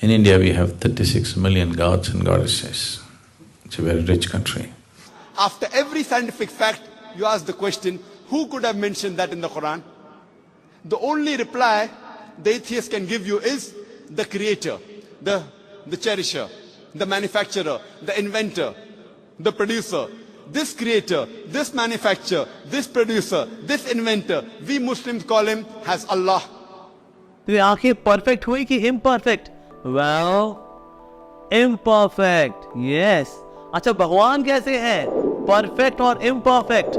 In India, we have 36 million gods and goddesses. It's a very rich country. After every scientific fact, you ask the question, who could have mentioned that in the Quran? The only reply the atheist can give you is the creator, the cherisher, the manufacturer, the inventor, the producer. This creator, this manufacturer, this producer, this inventor, we Muslims call him as Allah. तो ये आंखें perfect हुई कि imperfect? Well, imperfect, yes. अच्छा, भगवान कैसे हैं? Perfect और इम्परफेक्ट?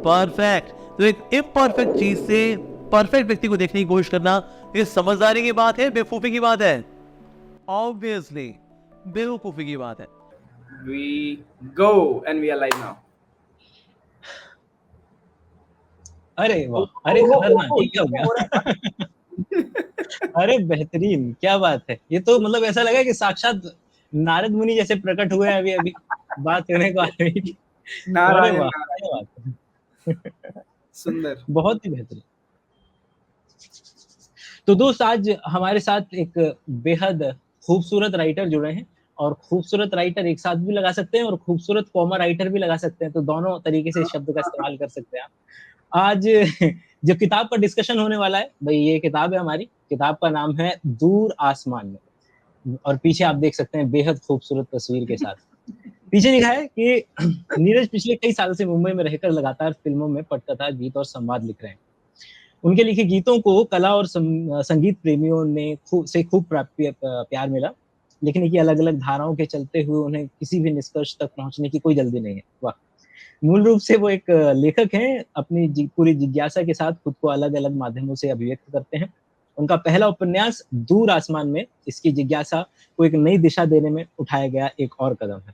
परफेक्ट। तो एक इम्परफेक्ट चीज से परफेक्ट व्यक्ति को देखने की कोशिश करना, ये समझदारी की बात है, बेवकूफी की बात है? ऑब्वियसली बेवकूफी की बात है। We go and we are live now. अरे वाह, अरे खतरनाक, ये क्या हो गया? अरे बेहतरीन, क्या बात है। ये तो मतलब ऐसा लगा कि साक्षात नारद मुनि जैसे प्रकट हुए हैं अभी अभी बात करने को आ रही थी। नारायण, अरे वाह, नारायण। क्या बात है। सुंदर, बहुत ही बेहतरीन। तो दोस्त, आज हमारे साथ एक बेहद खूबसूरत राइटर जुड़े हैं, और खूबसूरत राइटर एक साथ भी लगा सकते हैं और खूबसूरत कॉमा राइटर भी लगा सकते हैं, तो दोनों तरीके से इस शब्द का इस्तेमाल कर सकते हैं आप। आज जो किताब का डिस्कशन होने वाला है, भाई ये किताब है हमारी, किताब का नाम है दूर आसमान में, और पीछे आप देख सकते हैं बेहद खूबसूरत तस्वीर के साथ। पीछे लिखा है कि नीरज पिछले कई साल से मुंबई में रहकर लगातार फिल्मों में पटकथा, गीत और संवाद लिख रहे हैं। उनके लिखे गीतों को कला और संगीत प्रेमियों ने खूब प्यार मिला, लेकिन ये अलग अलग धाराओं के चलते हुए उन्हें किसी भी निष्कर्ष तक पहुंचने की कोई जल्दी नहीं है। वाह। मूल रूप से वो एक लेखक हैं, अपनी पूरी जिज्ञासा के साथ खुद को अलग अलग माध्यमों से अभिव्यक्त करते हैं। उनका पहला उपन्यास दूर आसमान में इसकी जिज्ञासा को एक नई दिशा देने में उठाया गया एक और कदम है।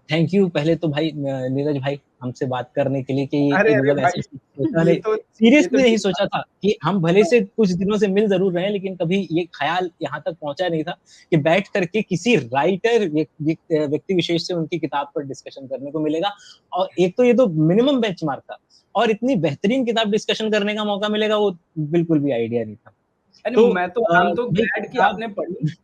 थैंक यू पहले तो भाई नीरज भाई, हमसे बात करने के लिए कि अरे मतलब भाई, ऐसे सीरियसली नहीं सोचा था कि हम भले से कुछ दिनों से मिल जरूर रहे हैं, लेकिन कभी ये ख्याल यहाँ तक पहुंचा नहीं था कि बैठ करके किसी राइटर व्यक्ति विशेष से उनकी किताब पर डिस्कशन करने को मिलेगा। और एक तो ये तो मिनिमम बेंचमार्क था, और इतनी बेहतरीन किताब डिस्कशन करने का मौका मिलेगा, वो बिल्कुल भी आइडिया नहीं था। तो I'm तो भाई, glad कि आपने पढ़ी,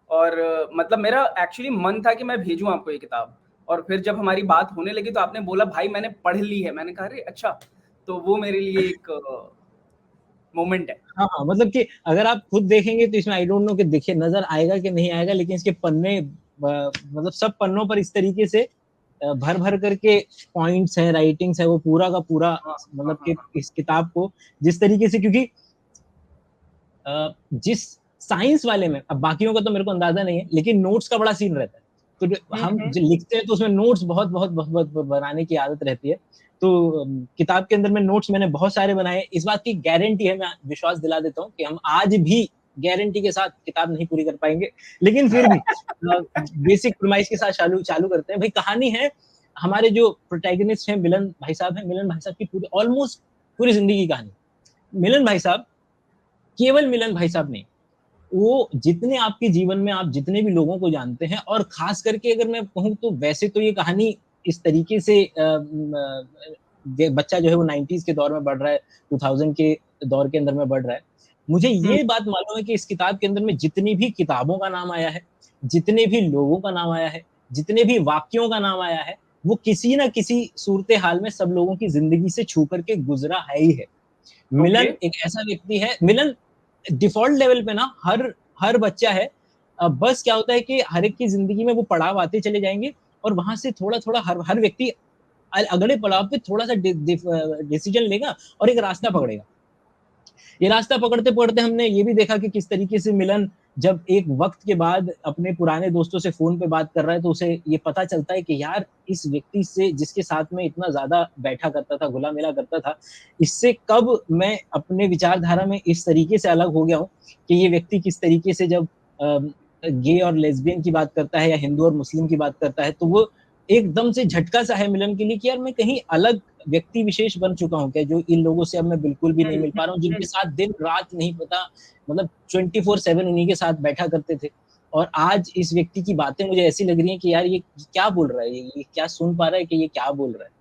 और मतलब मेरा एक्चुअली मन था कि मैं भेजूं आपको ये किताब, और फिर जब हमारी बात होने लगी तो आपने बोला भाई मैंने पढ़ ली है। मैंने कहा अरे अच्छा, तो वो मेरे लिए एक मोमेंट है। हाँ, मतलब कि अगर आप खुद देखेंगे तो इसमें आई डोंट नो कि देखिए नजर आएगा कि नहीं आएगा, लेकिन इसके पन्ने मतलब सब पन्नों पर इस तरीके से भर भर करके पॉइंट्स हैं, राइटिंग्स है, वो पूरा का पूरा मतलब कि इस किताब को जिस तरीके से, क्योंकि जिस साइंस वाले में, अब बाकियों का तो मेरे को अंदाजा नहीं है, लेकिन नोट्स का बड़ा सीन रहता है। तो हम जो लिखते हैं तो उसमें नोट्स बहुत बहुत बहुत बहुत बनाने की आदत रहती है। तो किताब के अंदर में नोट्स मैंने बहुत सारे बनाए। इस बात की गारंटी है, मैं विश्वास दिला देता हूँ कि हम आज भी गारंटी के साथ किताब नहीं पूरी कर पाएंगे, लेकिन फिर भी बेसिक प्रीमाइस के साथ चालू करते हैं। भाई कहानी है, हमारे जो प्रोटैगनिस्ट हैं मिलन भाई साहब हैं, मिलन भाई साहब की पूरी ऑलमोस्ट पूरी जिंदगी की कहानी। मिलन भाई साहब, केवल मिलन भाई साहब नहीं, वो जितने आपके जीवन में आप जितने भी लोगों को जानते हैं, और खास करके अगर मैं कहूँ तो वैसे तो ये कहानी इस तरीके से बच्चा जो है वो 90s के दौर में बढ़ रहा है, 2000 के दौर के अंदर में बढ़ रहा है। मुझे ये बात मालूम है कि इस किताब के अंदर में जितनी भी किताबों का नाम आया है, जितने भी लोगों का नाम आया है, जितने भी वाक्यों का नाम आया है, वो किसी ना किसी सूरत हाल में सब लोगों की जिंदगी से छू करके गुजरा है ही है। मिलन एक ऐसा व्यक्ति है, मिलन डिफॉल्ट लेवल पे ना हर बच्चा है। बस क्या होता है कि हर एक की जिंदगी में वो पड़ाव आते चले जाएंगे, और वहां से थोड़ा थोड़ा हर व्यक्ति अगले पड़ाव पे थोड़ा सा डिसीजन लेगा और एक रास्ता पकड़ेगा। ये रास्ता पकड़ते पकड़ते हमने ये भी देखा कि किस तरीके से मिलन जब एक वक्त के बाद अपने पुराने दोस्तों से फोन पे बात कर रहा है, तो उसे ये पता चलता है कि यार इस व्यक्ति से जिसके साथ में इतना ज्यादा बैठा करता था, घुला मिला करता था, इससे कब मैं अपने विचारधारा में इस तरीके से अलग हो गया हूँ कि ये व्यक्ति किस तरीके से जब गे और लेस्बियन की बात करता है या हिंदू और मुस्लिम की बात करता है, तो वो एकदम से झटका सा है मिलन के लिए कि यार मैं कहीं अलग व्यक्ति विशेष बन चुका हूँ क्या, जो इन लोगों से अब मैं बिल्कुल भी नहीं मिल पा रहा हूँ, जिनके साथ दिन रात नहीं पता, मतलब 24/7 उन्हीं के साथ बैठा करते थे। और आज इस व्यक्ति की बातें मुझे ऐसी लग रही हैं कि यार ये क्या बोल रहा है, ये क्या सुन पा रहा है कि ये क्या बोल रहा है।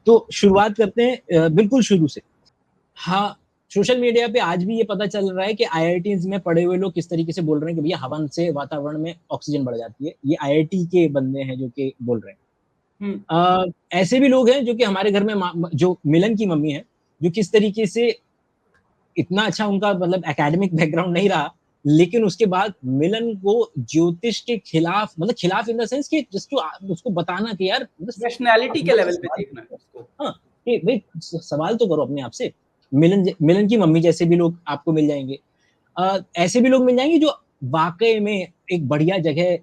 तो शुरुआत करते हैं बिल्कुल शुरू से। हाँ, सोशल मीडिया पे आज भी ये पता चल रहा है कि आईआईटीज में पढ़े हुए लोग किस तरीके से बोल रहे हैं कि भैया हवन से वातावरण में ऑक्सीजन बढ़ जाती है। ये आईआईटी के बंदे हैं जो कि बोल रहे हैं। ऐसे भी लोग हैं जो कि हमारे घर में जो मिलन की मम्मी है, जो किस तरीके से इतना अच्छा उनका मतलब एकेडमिक बैकग्राउंड नहीं रहा, लेकिन उसके बाद मिलन को ज्योतिष के खिलाफ, मतलब खिलाफ इन द सेंस कि जस्ट उसको बताना कि यार रैशनैलिटी के लेवल पे देखना है उसको। हाँ, कि भाई सवाल तो करो अपने आप से। मिलन की मम्मी जैसे भी लोग आपको मिल जाएंगे। ऐसे भी लोग मिल जाएंगे जो वाकई में एक बढ़िया जगह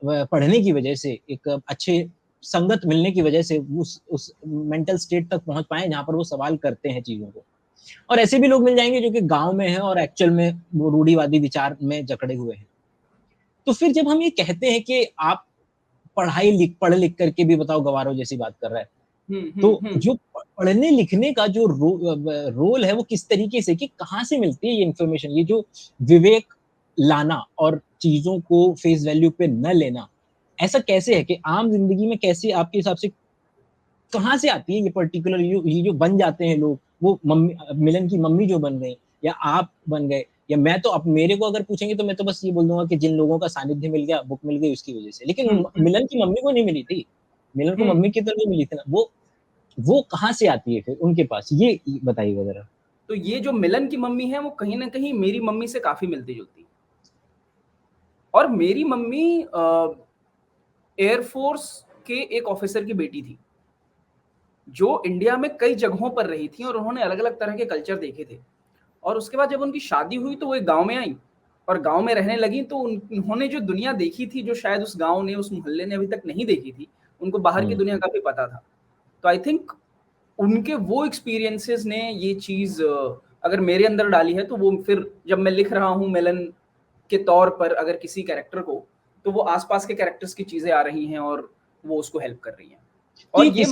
पढ़ने की वजह से, एक अच्छे संगत मिलने की वजह से उस मेंटल स्टेट तक पहुंच पाए जहां पर वो सवाल करते हैं चीजों को। और ऐसे भी लोग मिल जाएंगे जो कि गांव में हैं और एक्चुअल में वो रूढ़िवादी विचार में जकड़े हुए हैं। तो फिर जब हम ये कहते हैं कि आप पढ़ लिख करके भी बताओ गवारो जैसी बात कर रहा है, तो जो पढ़ने लिखने का जो रोल है वो किस तरीके से, कि कहाँ से मिलती है ये इन्फॉर्मेशन, ये जो विवेक लाना और चीजों को फेस वैल्यू पे न लेना, ऐसा कैसे है कि आम जिंदगी में कैसे आपके हिसाब से कहाँ से आती है ये पर्टिकुलर ये जो बन जाते हैं लोग, वो मम्मी, मिलन की मम्मी जो बन गई, या आप बन गए, या मैं तो अब मेरे को अगर पूछेंगे तो मैं तो बस ये बोल दूंगा कि जिन लोगों का सानिध्य मिल गया, बुक मिल गई उसकी वजह से। लेकिन मिलन की मम्मी को नहीं मिली थी, मिलन को मम्मी की तरह नहीं मिली थी ना, वो कहाँ से आती है फिर उनके पास, ये बताइएगा जरा। तो ये जो मिलन की मम्मी है वो कहीं ना कहीं मेरी मम्मी से काफी मिलती जुलती है। और मेरी मम्मी एयरफोर्स के एक ऑफिसर की बेटी थी जो इंडिया में कई जगहों पर रही थी और उन्होंने अलग अलग तरह के कल्चर देखे थे। और उसके बाद जब उनकी शादी हुई तो वो एक गांव में आई और गांव में रहने लगी। तो उन्होंने जो दुनिया देखी थी जो शायद उस गांव ने, उस मोहल्ले ने अभी तक नहीं देखी थी, उनको बाहर की दुनिया का भी पता था। तो आई थिंक उनके वो एक्सपीरियंसेस ने ये चीज अगर मेरे अंदर डाली है, तो वो फिर जब मैं लिख रहा हूँ मिलन के तौर पर अगर किसी कैरेक्टर को, तो वो आसपास के कैरेक्टर्स की चीजें आ रही हैं और वो उसको हेल्प कर रही हैं। और ये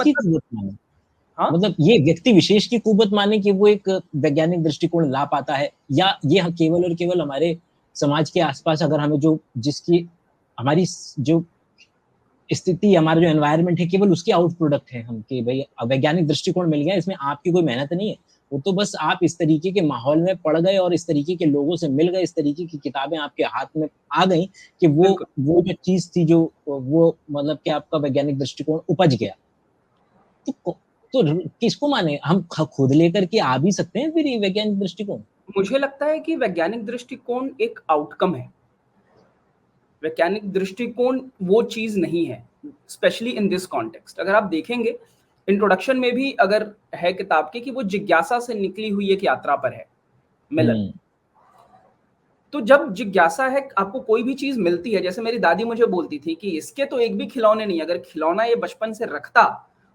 मतलब ये व्यक्ति विशेष की कुवत माने कि वो एक वैज्ञानिक दृष्टिकोण ला पाता है, या ये केवल और केवल हमारे समाज के आसपास अगर हमें जो जिसकी हमारी जो स्थिति, हमारा जो एनवायरनमेंट है, केवल उसके आउट प्रोडक्ट है हम, कि भाई वैज्ञानिक दृष्टिकोण मिल गया, इसमें आपकी कोई मेहनत नहीं है, वो तो बस आप इस तरीके के माहौल में पड़ गए और इस तरीके के लोगों से मिल गए, इस तरीके की किताबें आपके हाथ में आ गई कि वो जो चीज थी जो वो मतलब कि आपका वैज्ञानिक दृष्टिकोण उपज गया। तो किसको माने, हम खुद लेकर के आ भी सकते हैं फिर ये वैज्ञानिक दृष्टिकोण? मुझे लगता है कि वैज्ञानिक दृष्टिकोण एक आउटकम है, वैज्ञानिक दृष्टिकोण वो चीज नहीं है, स्पेशली इन दिस कॉन्टेक्स्ट। अगर आप देखेंगे इंट्रोडक्शन में भी अगर है किताब के कि वो जिज्ञासा से निकली हुई एक यात्रा पर है मिलन। तो जब जिज्ञासा है, आपको कोई भी चीज मिलती है, जैसे मेरी दादी मुझे बोलती थी कि इसके तो एक भी खिलौने नहीं, अगर खिलौना ये बचपन से रखता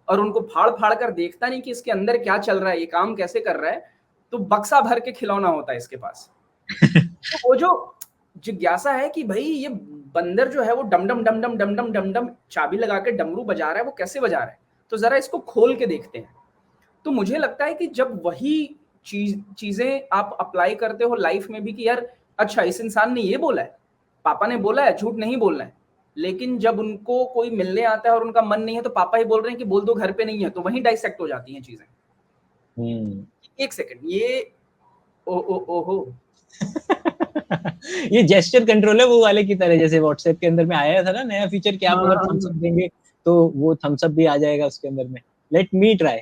और उनको फाड़ फाड़ कर देखता नहीं कि इसके अंदर क्या चल रहा है, ये काम कैसे कर रहा है, तो बक्सा भर के खिलौना होता है इसके पास। तो वो जो जिज्ञासा है कि भाई ये बंदर जो है वो डम डम डम डम डम डम डम डम चाबी लगा के डमरू बजा रहा है, वो कैसे बजा रहा है, तो जरा इसको खोल के देखते हैं। तो मुझे लगता है कि जब वही चीजें आप अप्लाई करते हो लाइफ में भी कि यार अच्छा इस इंसान ने ये बोला है, पापा ने बोला है, झूठ नहीं बोलना है, लेकिन जब उनको कोई मिलने आता है और उनका मन नहीं है तो पापा ही बोल रहे हैं कि बोल दो घर पे नहीं है, तो वहीं डाइसेक्ट हो जाती हैं चीजें। एक सेकंड, ये ओहो ये जेस्चर कंट्रोल है वो वाले की तरह, जैसे व्हाट्सएप के अंदर में आया था ना नया फीचर कि आप अगर थम्स अप देंगे तो वो थम्स अप भी आ जाएगा उसके अंदर में। लेट मी ट्राई,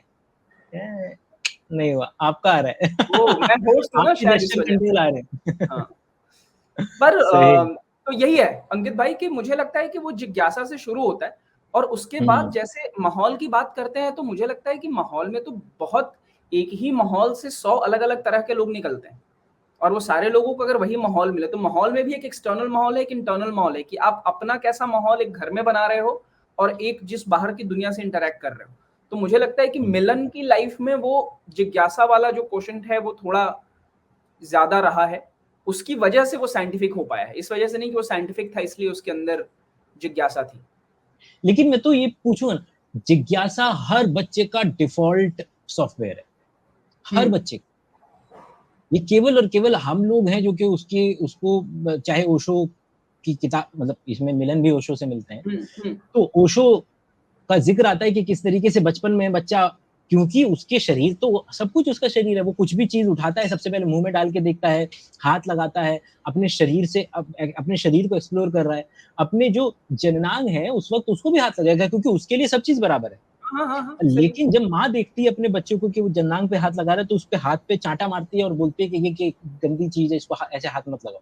नहीं हुआ, आपका आ रहा है। वो मैं होस्ट हूं ना शायद इस वजह से आ रहे हैं। हाँ। पर तो यही है अंकित भाई कि मुझे लगता है कि वो जिज्ञासा से शुरू होता है और उसके बाद जैसे माहौल की बात करते हैं तो मुझे लगता है कि माहौल में तो बहुत, एक ही माहौल से 100 अलग अलग तरह के लोग निकलते हैं और वो सारे लोगों को अगर वही माहौल मिले, तो माहौल में भी एक एक्सटर्नल माहौल है, एक इंटरनल माहौल है कि आप अपना कैसा माहौल एक घर में बना रहे हो और एक जिस बाहर की दुनिया से इंटरेक्ट कर रहे हो। तो मुझे लगता है कि मिलन की लाइफ में वो जिज्ञासा वाला जो क्वेश्चन है वो थोड़ा ज्यादा रहा है, उसकी वजह से वो साइंटिफिक हो पाया है, इस वजह से नहीं कि वो साइंटिफिक था इसलिए उसके अंदर जिज्ञासा थी। लेकिन मैं तो ये पूछूंगा, जिज्ञासा हर बच्चे का डिफॉल्ट सॉफ्टवेयर है, हर बच्चे, ये केवल और केवल हम लोग हैं जो कि उसको चाहे ओशो की किताब, मतलब इसमें मिलन भी ओशो से मिलते हैं, तो ओशो का जिक्र आता है कि किस तरीके से बचपन में बच्चा क्योंकि उसके शरीर तो सब कुछ उसका शरीर है, वो कुछ भी चीज उठाता है सबसे पहले मुंह में डाल के देखता है, हाथ लगाता है, अपने शरीर से अपने शरीर को एक्सप्लोर कर रहा है, अपने जो जननांग है उस वक्त उसको भी हाथ लगाएगा क्योंकि उसके लिए सब चीज बराबर है। हाँ, लेकिन जब माँ देखती है अपने बच्चे को कि वो जननांग पे हाथ लगा रहा है तो उस पे हाथ पे चांटा मारती है और बोलती है कि ये गंदी चीज है, इसको ऐसे हाथ मत लगाओ।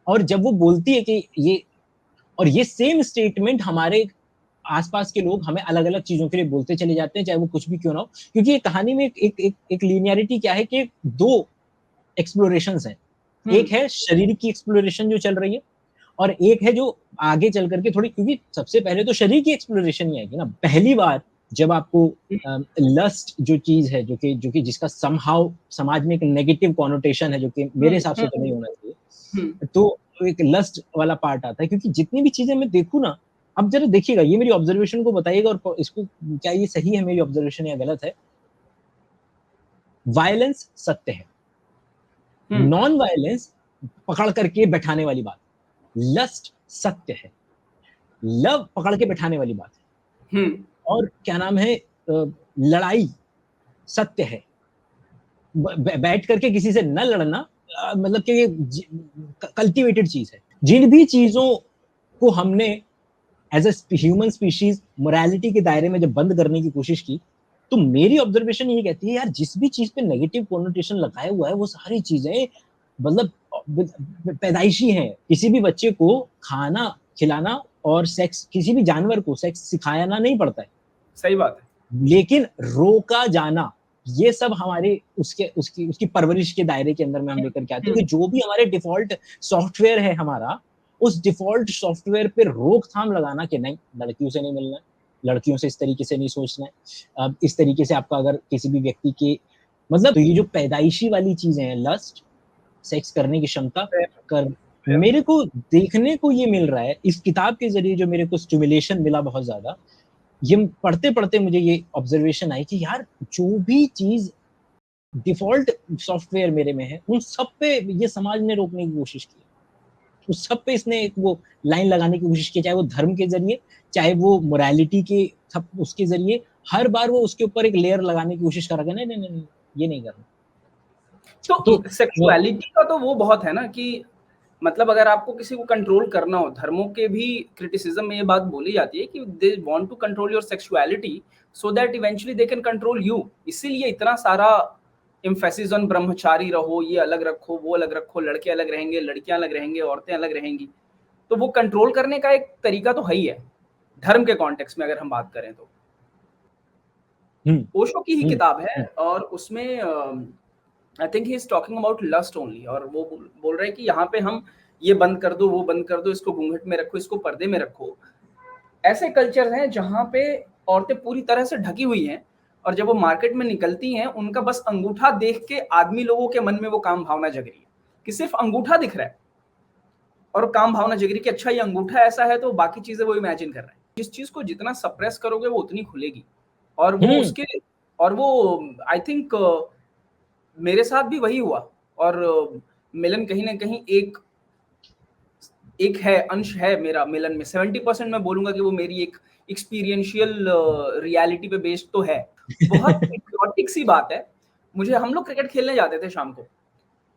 और जब वो बोलती है कि ये सेम स्टेटमेंट हमारे आसपास के लोग हमें अलग अलग चीजों के लिए बोलते चले जाते हैं, चाहे वो कुछ भी क्यों ना हो, क्योंकि ये कहानी में एक लीनियरिटी क्या है कि दो एक्सप्लोरेशंस हैं। एक है शरीर की एक्सप्लोरेशन जो चल रही है और एक है जो आगे चल करके थोड़ी, क्योंकि सबसे पहले तो शरीर की एक्सप्लोरेशन ही आएगी ना। पहली बार जब आपको लस्ट जो चीज है जो कि जिसका समहाउ समाज में एक नेगेटिव कॉनोटेशन है जो कि मेरे हिसाब से तो नहीं होना चाहिए, तो एक लस्ट वाला पार्ट आता है। क्योंकि जितनी भी चीजें मैं देखूं ना, अब जरा देखिएगा, ये मेरी ऑब्जर्वेशन को बताइएगा और इसको क्या ये सही है मेरी ऑब्जर्वेशन या गलत है। वायलेंस सत्य है, नॉन वायलेंस पकड़ करके बैठाने वाली बात, लस्ट सत्य है, लव पकड़ के बैठाने वाली बात है, और क्या नाम है लड़ाई सत्य है। बैठ करके किसी से न लड़ना मतलब कि ये कल्टीवेटेड चीज है। जिन भी चीजों को हमने as a human species morality के दायरे में जब बंद करने की कोशिश की, तो मेरी ऑब्जर्वेशन ये कहती है यार जिस भी चीज पे नेगेटिव कॉनोटेशन लगाया हुआ है वो सारी चीजें मतलब पैदाइशी हैं। किसी भी बच्चे को खाना खिलाना और सेक्स, किसी भी जानवर को सेक्स सिखाना नहीं पड़ता है, सही बात है, लेकिन रोका जाना ये सब हमारे उसकी परवरिश के दायरे के अंदर में हम लेकर के आते हैं कि जो भी हमारे डिफॉल्ट सॉफ्टवेयर है हमारा, उस डिफॉल्ट सॉफ्टवेयर पे रोकथाम लगाना कि नहीं लड़कियों से नहीं मिलना है, लड़कियों से इस तरीके से नहीं सोचना है, अब इस तरीके से आपका अगर किसी भी व्यक्ति के मतलब, तो ये जो पैदाइशी वाली चीजें हैं, लस्ट, सेक्स करने की क्षमता कर, मेरे को देखने को ये मिल रहा है इस किताब के जरिए, जो मेरे को स्टिमुलेशन मिला बहुत ज्यादा, ये पढ़ते पढ़ते मुझे ये ऑब्जर्वेशन आई कि यार जो भी चीज डिफॉल्ट सॉफ्टवेयर मेरे में है उन सब पे ये समाज ने रोकने की कोशिश की, उस सब पे इसने एक वो लाइन लगाने की कोशिश की, चाहे वो धर्म के जरिए, चाहे वो मोरालिटी के सब उसके जरिए, हर बार वो उसके ऊपर एक लेयर लगाने की कोशिश कर रहा है, नहीं नहीं नहीं ये नहीं करना। तो सेक्सुअलिटी का तो वो बहुत है ना कि मतलब अगर आपको किसी को कंट्रोल करना हो, धर्मों के भी क्रिटिसिज्म में ये बात बोली जाती है कि they want to control your sexuality so that eventually they can control you. इसीलिए इतना सारा एम्फेसिस ऑन ब्रह्मचारी रहो, ये अलग रखो, वो अलग रखो, लड़के अलग रहेंगे, लड़कियां अलग रहेंगे, औरतें अलग रहेंगी। तो वो कंट्रोल करने का एक तरीका तो है ही है धर्म के कॉन्टेक्स्ट में अगर हम बात करें तो। ओशो की ही किताब है और उसमें I think he is talking about lust only, और वो बोल रहे हैं कि यहाँ पे हम ये बंद कर दो, वो बंद कर दो, इसको घूंघट में रखो, इसको पर्दे में रखो। ऐसे कल्चर हैं जहाँ पे औरतें पूरी तरह से ढकी हुई हैं और जब वो मार्केट में निकलती हैं उनका बस अंगूठा देख के आदमी लोगों के मन में वो काम भावना जग रही है कि सिर्फ अंगूठा दिख रहा है और काम भावना जग रही कि अच्छा ये अंगूठा ऐसा है तो बाकी चीजें वो इमेजिन कर रहे हैं। जिस चीज को जितना सप्रेस करोगे वो उतनी खुलेगी और वो उसके और वो आई थिंक मेरे साथ भी वही हुआ। और मिलन कहीं ना कहीं एक है अंश है मेरा मिलन में। 70% मैं बोलूंगा कि वो मेरी एक एक्सपीरियंशियल रियलिटी पे बेस्ड तो है। बहुत एक्सोटिक सी बात है। मुझे हम लोग क्रिकेट खेलने जाते थे शाम को,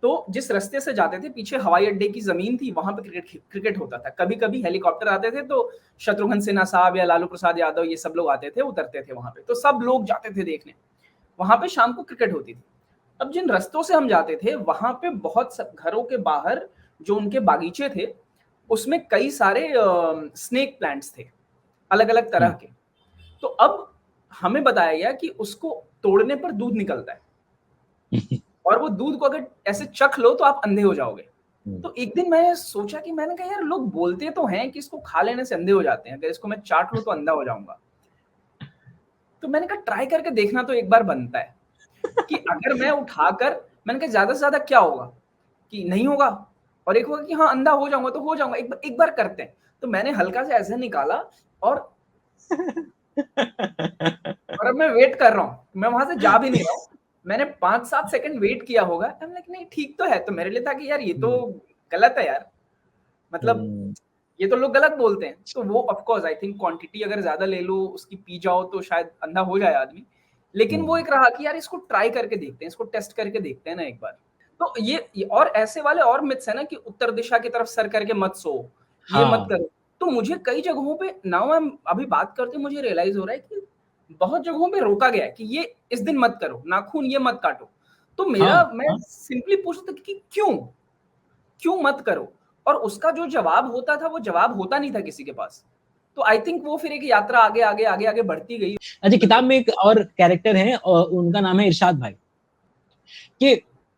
तो जिस रास्ते से जाते थे पीछे हवाई अड्डे की जमीन थी, वहां पे क्रिकेट होता था। कभी कभी हेलीकॉप्टर आते थे तो शत्रुघ्न सिन्हा साहब या लालू प्रसाद यादव ये सब लोग आते थे, उतरते थे वहां पे, तो सब लोग जाते थे देखने। वहां पे शाम को क्रिकेट होती थी। अब जिन रास्तों से हम जाते थे वहां पे बहुत घरों के बाहर जो उनके बागीचे थे उसमें कई सारे स्नेक प्लांट्स थे अलग अलग तरह के। तो अब हमें बताया गया कि उसको तोड़ने पर दूध निकलता है और वो दूध को अगर ऐसे चख लो तो आप अंधे हो जाओगे। तो एक दिन मैं सोचा कि मैंने कहा यार लोग बोलते तो हैं कि इसको खा लेने से अंधे हो जाते हैं, अगर इसको मैं चाट लूं तो अंधा हो जाऊंगा। तो मैंने कहा ट्राई करके देखना तो एक बार बनता है कि अगर मैं उठाकर, मैंने कहा ज्यादा से ज्यादा क्या होगा कि नहीं होगा और एक होगा कि हाँ अंधा हो जाऊंगा, तो हो जाऊंगा, एक बार करते हैं। तो मैंने हल्का से ऐसे निकाला और अब मैं वेट कर रहा हूँ, मैं वहां से जा भी नहीं रहा हूँ। मैंने 5-7 सेकंड वेट किया होगा, नहीं ठीक तो है। तो मेरे लिए था कि यार ये तो गलत है यार, मतलब ये तो लोग गलत बोलते हैं। तो वो of course I think quantity अगर ज्यादा ले लो, उसकी पी जाओ तो शायद अंधा हो जाए आदमी। लेकिन वो एक रहा कि यार इसको ट्राई करके देखते हैं, इसको टेस्ट करके देखते हैं ना एक बार। तो ये और ऐसे वाले और मिथ्स है ना कि उत्तर दिशा की तरफ सर करके मत सो, ये मत हाँ करो। तो मुझे कई जगहों पे नाउ आई एम अभी बात करते मुझे रियलाइज हो रहा है कि बहुत जगहों पे रोका गया है कि ये इस दिन मत करो, नाखून ये मत काटो। तो मैं हाँ सिंपली पूछता था कि क्यों मत करो, और उसका जो जवाब होता था वो जवाब होता नहीं था किसी के पास। तो आई थिंक वो फिर एक यात्रा आगे आगे आगे आगे बढ़ती गई। अच्छा, किताब में एक और कैरेक्टर है और उनका नाम है इरशाद भाई। कि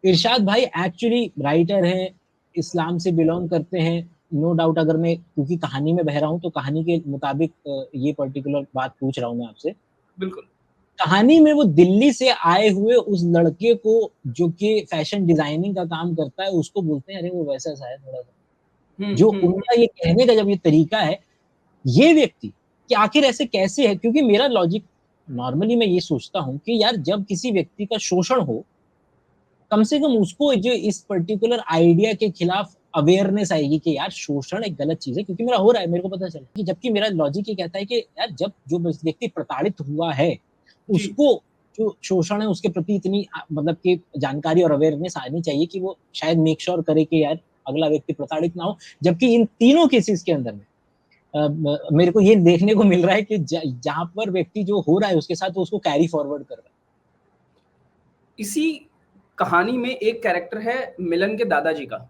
इरशाद भाई एक्चुअली राइटर हैं, इस्लाम से बिलोंग करते हैं, नो डाउट। अगर मैं क्योंकि कहानी में बह रहा हूँ तो कहानी के मुताबिक ये पर्टिकुलर बात पूछ रहा हूँ मैं आपसे। बिल्कुल। कहानी में वो दिल्ली से आए हुए उस लड़के को जो कि फैशन डिजाइनिंग का काम करता है उसको बोलते हैं अरे वो वैसा सा है थोड़ा सा। जो उनका ये कहने का जब ये तरीका है, ये व्यक्ति कि आखिर ऐसे कैसे है, क्योंकि मेरा लॉजिक नॉर्मली मैं ये सोचता हूँ कि यार जब किसी व्यक्ति का शोषण हो, कम से कम उसको जो इस पर्टिकुलर आइडिया के खिलाफ अवेयरनेस आएगी कि यार शोषण एक गलत चीज है, क्योंकि मेरा हो रहा है, मेरे को पता चला कि जबकि मेरा लॉजिक ये कहता है कि यार जब जो व्यक्ति प्रताड़ित हुआ है उसको जो शोषण है उसके प्रति इतनी मतलब कि जानकारी और अवेयरनेस आनी चाहिए कि वो शायद मेक श्योर करे कि यार अगला व्यक्ति प्रताड़ित ना हो। जबकि इन तीनों केसेस के अंदर में मेरे को ये देखने को मिल रहा है कि जहां पर व्यक्ति जो हो रहा है उसके साथ वो उसको कैरी फॉरवर्ड कर रहा है। इसी कहानी में एक कैरेक्टर है मिलन के दादाजी का।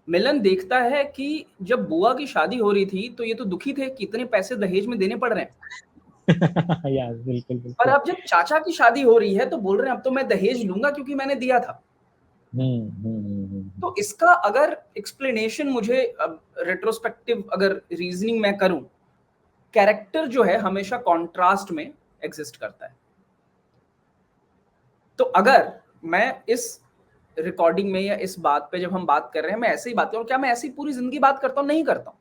मिलन देखता है कि जब बुआ की शादी हो रही थी तो ये तो दुखी थे कि इतने पैसे दहेज में देने पड़ रहे हैं। यार बिल्कुल बिल्कुल। पर अब जब चाचा की शादी हो रही है तो बोल रहे हैं अब तो मैं दहेज लूंगा क्योंकि मैंने दिया था। तो इसका अगर एक्सप्लेनेशन मुझे अब रेट्रोस्पेक्टिव अगर रीजनिंग में करूं, कैरेक्टर जो है हमेशा कॉन्ट्रास्ट में एग्जिस्ट करता है। तो अगर मैं इस रिकॉर्डिंग में या इस बात पे जब हम बात कर रहे हैं मैं ऐसे ही बात करूं, क्या मैं ऐसी पूरी जिंदगी बात करता हूं? नहीं करता हूं।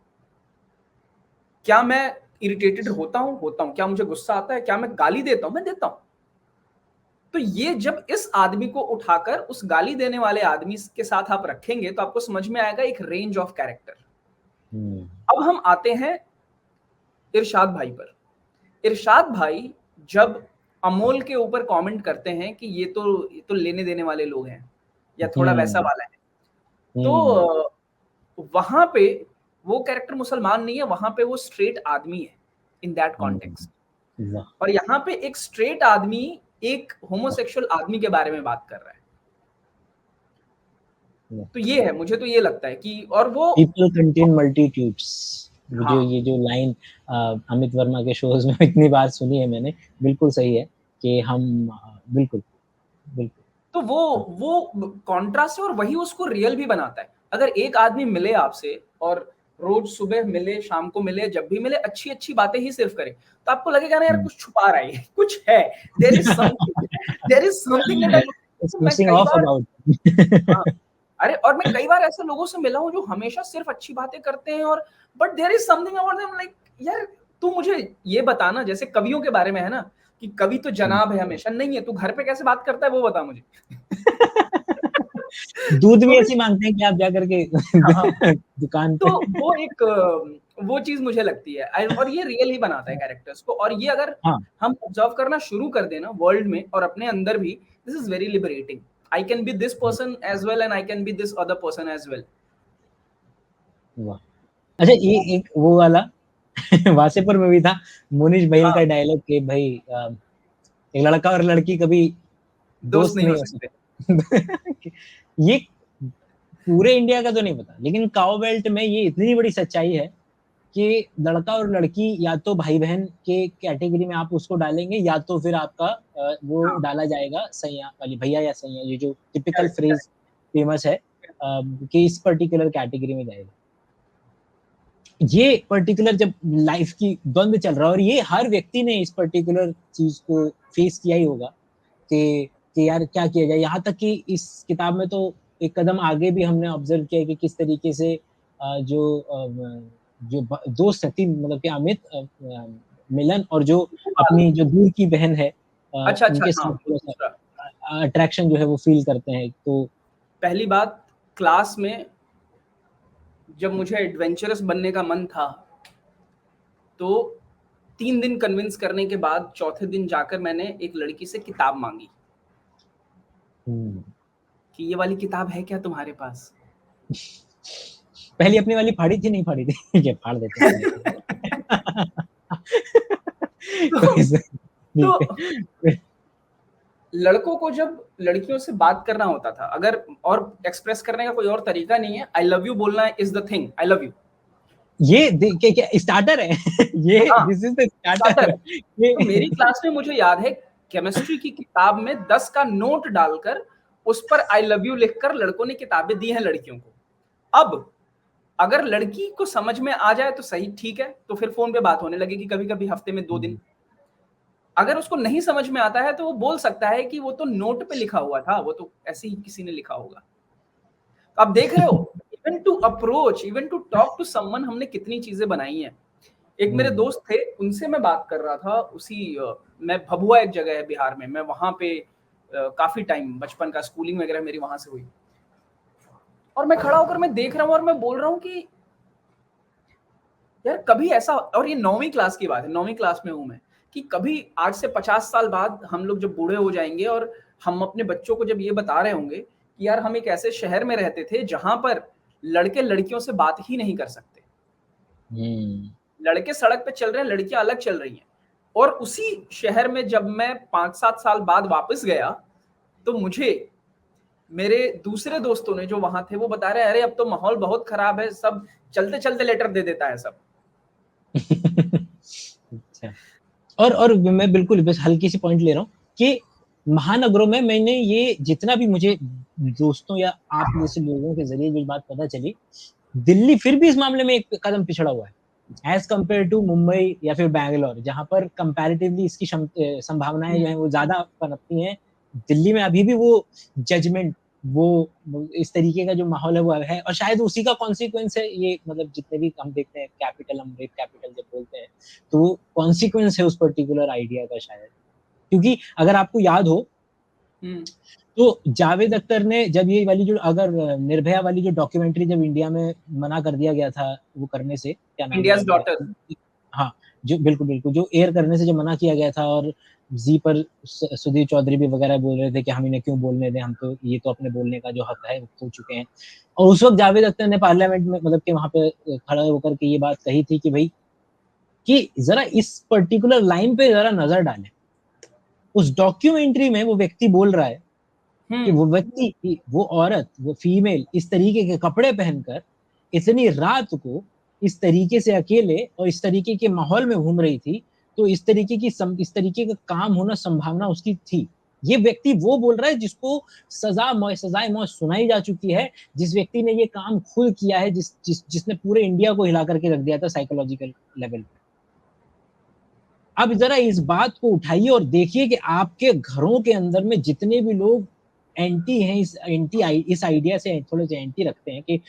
क्या मैं इरिटेटेड होता हूं? क्या मुझे गुस्सा आता है? क्या मैं गाली देता हूं? मैं देता हूं। तो ये जब इस आदमी को उठाकर उस गाली देने वाले आदमी के साथ आप रखेंगे तो आपको समझ में आएगा एक रेंज ऑफ कैरेक्टर। अब हम आते हैं इरशाद भाई पर। इरशाद भाई जब अमोल के ऊपर कमेंट करते हैं कि ये तो लेने देने वाले लोग हैं या थोड़ा वैसा वाला है, तो वहां पे वो कैरेक्टर मुसलमान नहीं है, वहां पे वो स्ट्रेट आदमी है इन दैट कॉन्टेक्स्ट। और यहाँ पे एक स्ट्रेट आदमी एक होमोसेक्सुअल आदमी के बारे में बात कर रहा है। तो ये है, मुझे तो ये लगता है कि और वो पीपल कंटेन मल्टीट्यूड्स। जो ये जो लाइन अमित वर्मा के शोज में इतनी बार सुनी है मैंने, बिल्कुल सही है कि हम बिल्कुल बिल्कुल। तो वो कॉन्ट्रास्ट है और वही उसको रियल भी बनाता है। अगर एक आदमी मिले आपसे और रोज सुबह मिले, शाम को मिले, जब भी मिले अच्छी अच्छी बातें ही सिर्फ करे, तो आपको लगेगा ना यार कुछ छुपा रहा है, कुछ है, देयर इज समथिंग दैट अरे और मैं कई बार ऐसे लोगों से मिला हूं जो हमेशा सिर्फ अच्छी बातें करते हैं, और but there is something about them like यार तू मुझे ये बताना, जैसे कवियों के बारे में है ना कि कवि तो जनाब है हमेशा, नहीं है, तू घर पे कैसे बात करता है वो बता मुझे। दूध भी ऐसी मांगते हैं कि आप जाकर के दुकान पे। तो वो एक वो चीज मुझे लगती है और ये रियल ही बनाता है कैरेक्टर्स को। और ये अगर हम ऑब्जर्व करना शुरू कर देना वर्ल्ड में और अपने अंदर भी, this is very liberating. I can be this person as well and I can be this other person as well. वाह। अच्छा, ये एक वो वाला वासेपुर में भी था मोनिश बहिल का डायलॉग कि भाई एक लड़का और लड़की कभी दोस्त नहीं हो सकते। ये पूरे इंडिया का तो नहीं पता, लेकिन काउ बेल्ट में ये इतनी बड़ी सच्चाई है कि लड़का और लड़की या तो भाई बहन के कैटेगरी में आप उसको डालेंगे या तो फिर आपका वो डाला जाएगा सैया वाली, भैया या सैया, ये जो टिपिकल फ्रेज फेमस है कि इस पर्टिकुलर कैटेगरी में जाएगा। ये पर्टिकुलर जब लाइफ की द्वंद्व चल रहा है और ये हर व्यक्ति ने इस पर्टिकुलर चीज को फेस किया ही होगा कि यार क्या किया जाए। यहाँ तक कि इस किताब में तो एक कदम आगे भी हमने ऑब्जर्व किया कि किस तरीके से जो दोस्त है, मतलब कि अमित, मिलन और जो अपनी जो दूर की बहन है उनके साथ अट्रैक्शन जो है वो फील करते हैं। तो पहली बात, क्लास में जब मुझे एडवेंचरस बनने का मन था तो 3 दिन कन्विंस करने के बाद चौथे दिन जाकर मैंने एक लड़की से किताब मांगी कि ये वाली किताब है क्या तुम्हारे पास? पहली अपनी वाली फाड़ी थी, नहीं फाड़ी थी? ये फाड़ देते हैं। तो लड़कों को जब लड़कियों से बात करना होता था, अगर और एक्सप्रेस करने का कोई और तरीका नहीं है, आई लव यू बोलना is the thing, I love you. ये क्या स्टार्टर है? ये दिस इज द स्टार्टर। तो मेरी क्लास में मुझे याद है केमिस्ट्री की किताब में 10 का नोट डालकर उस पर आई लव यू लिखकर लड़कों ने किताबें दी हैं लड़कियों को। अब अगर लड़की को समझ में आ जाए तो सही, ठीक है, तो फिर फोन पे बात होने लगेगी, कभी कभी हफ्ते में 2 दिन। अगर उसको नहीं समझ में आता है तो वो बोल सकता है कि वो तो नोट पे लिखा हुआ था, वो तो ऐसे ही किसी ने लिखा होगा। आप देख रहे हो, even to approach, even to talk to someone हमने कितनी चीजें बनाई हैं। एक मेरे दोस्त थे, उनसे मैं बात कर रहा था, मैं भभुआ एक जगह है बिहार में, मैं वहां पे काफी टाइम बचपन का स्कूलिंग वगैरह मेरी वहां से हुई, और मैं खड़ा होकर मैं देख रहा हूँ और मैं बोल रहा हूँ कि यार कभी ऐसा, और ये 9वीं क्लास की बात है, 9वीं क्लास में हूं मैं, कि कभी आज से 50 साल बाद हम लोग जब बूढ़े हो जाएंगे और हम अपने बच्चों को जब ये बता रहे होंगे कि यार हम एक ऐसे शहर में रहते थे जहां पर लड़के लड़कियों से बात ही नहीं कर सकते, लड़के सड़क पे चल रहे हैं, लड़कियां अलग चल रही हैं। और उसी शहर में जब मैं 5-7 साल बाद वापस गया तो मुझे मेरे दूसरे दोस्तों ने जो वहां थे वो बता रहे हैं, अरे अब तो माहौल बहुत खराब है, सब चलते चलते लेटर दे देता है सब। अच्छा। और मैं बिल्कुल बस हल्की सी पॉइंट ले रहा हूँ कि महानगरों में मैंने ये जितना भी मुझे दोस्तों या आप जैसे लोगों के जरिए जो बात पता चली, दिल्ली फिर भी इस मामले में एक कदम पिछड़ा हुआ है एज कम्पेयर टू मुंबई या फिर बैंगलोर, जहां पर कंपैरेटिवली इसकी संभावनाएं जो है वो ज्यादा पनपती हैं। दिल्ली में अभी भी वो जजमेंट, वो इस तरीके का जो माहौल है वो है, और शायद उसी का कॉन्सिक्वेंस है ये, मतलब जितने भी हम देखते हैं कैपिटल, हम रेप कैपिटल जब बोलते हैं तो वो कॉन्सिक्वेंस है उस पर्टिकुलर आइडिया का शायद। क्योंकि अगर आपको याद हो तो जावेद अख्तर ने जब ये वाली जो, अगर निर्भया वाली जो डॉक्यूमेंट्री जब इंडिया में मना कर दिया गया था वो करने से, क्या नाम, इंडियाज डॉटर, हाँ, जो बिल्कुल जो एयर करने से जब मना किया गया था, और जी पर सुधीर चौधरी भी वगैरह बोल रहे थे कि हम इन्हें क्यों बोलने दें, हम तो ये तो अपने बोलने का जो हक है वो खो चुके हैं। और उस वक्त जावेद अख्तर ने पार्लियामेंट में मतलब कि वहां पे खड़ा होकर के ये बात कही थी कि भाई कि जरा इस पर्टिकुलर लाइन पे जरा नजर डालें। उस डॉक्यूमेंट्री में वो व्यक्ति बोल रहा है कि वो व्यक्ति, वो औरत, वो फीमेल इस तरीके के कपड़े पहनकर इतनी रात को इस तरीके से अकेले और इस तरीके के माहौल में घूम रही थी, तो इस तरीके का काम होना संभावना उसकी थी। ये व्यक्ति वो बोल रहा है जिसको सजाए मौत सुनाई जा चुकी है, जिस व्यक्ति ने ये काम खुद किया है, जिसने पूरे इंडिया को हिला करके रख दिया था साइकोलॉजिकल लेवल पे। अब जरा इस बात को उठाइए और देखिए कि आपके घरों के अंदर में जितने भी लोग एंटी हैं, इस आइडिया से थोड़े से एंटी रखते हैं कि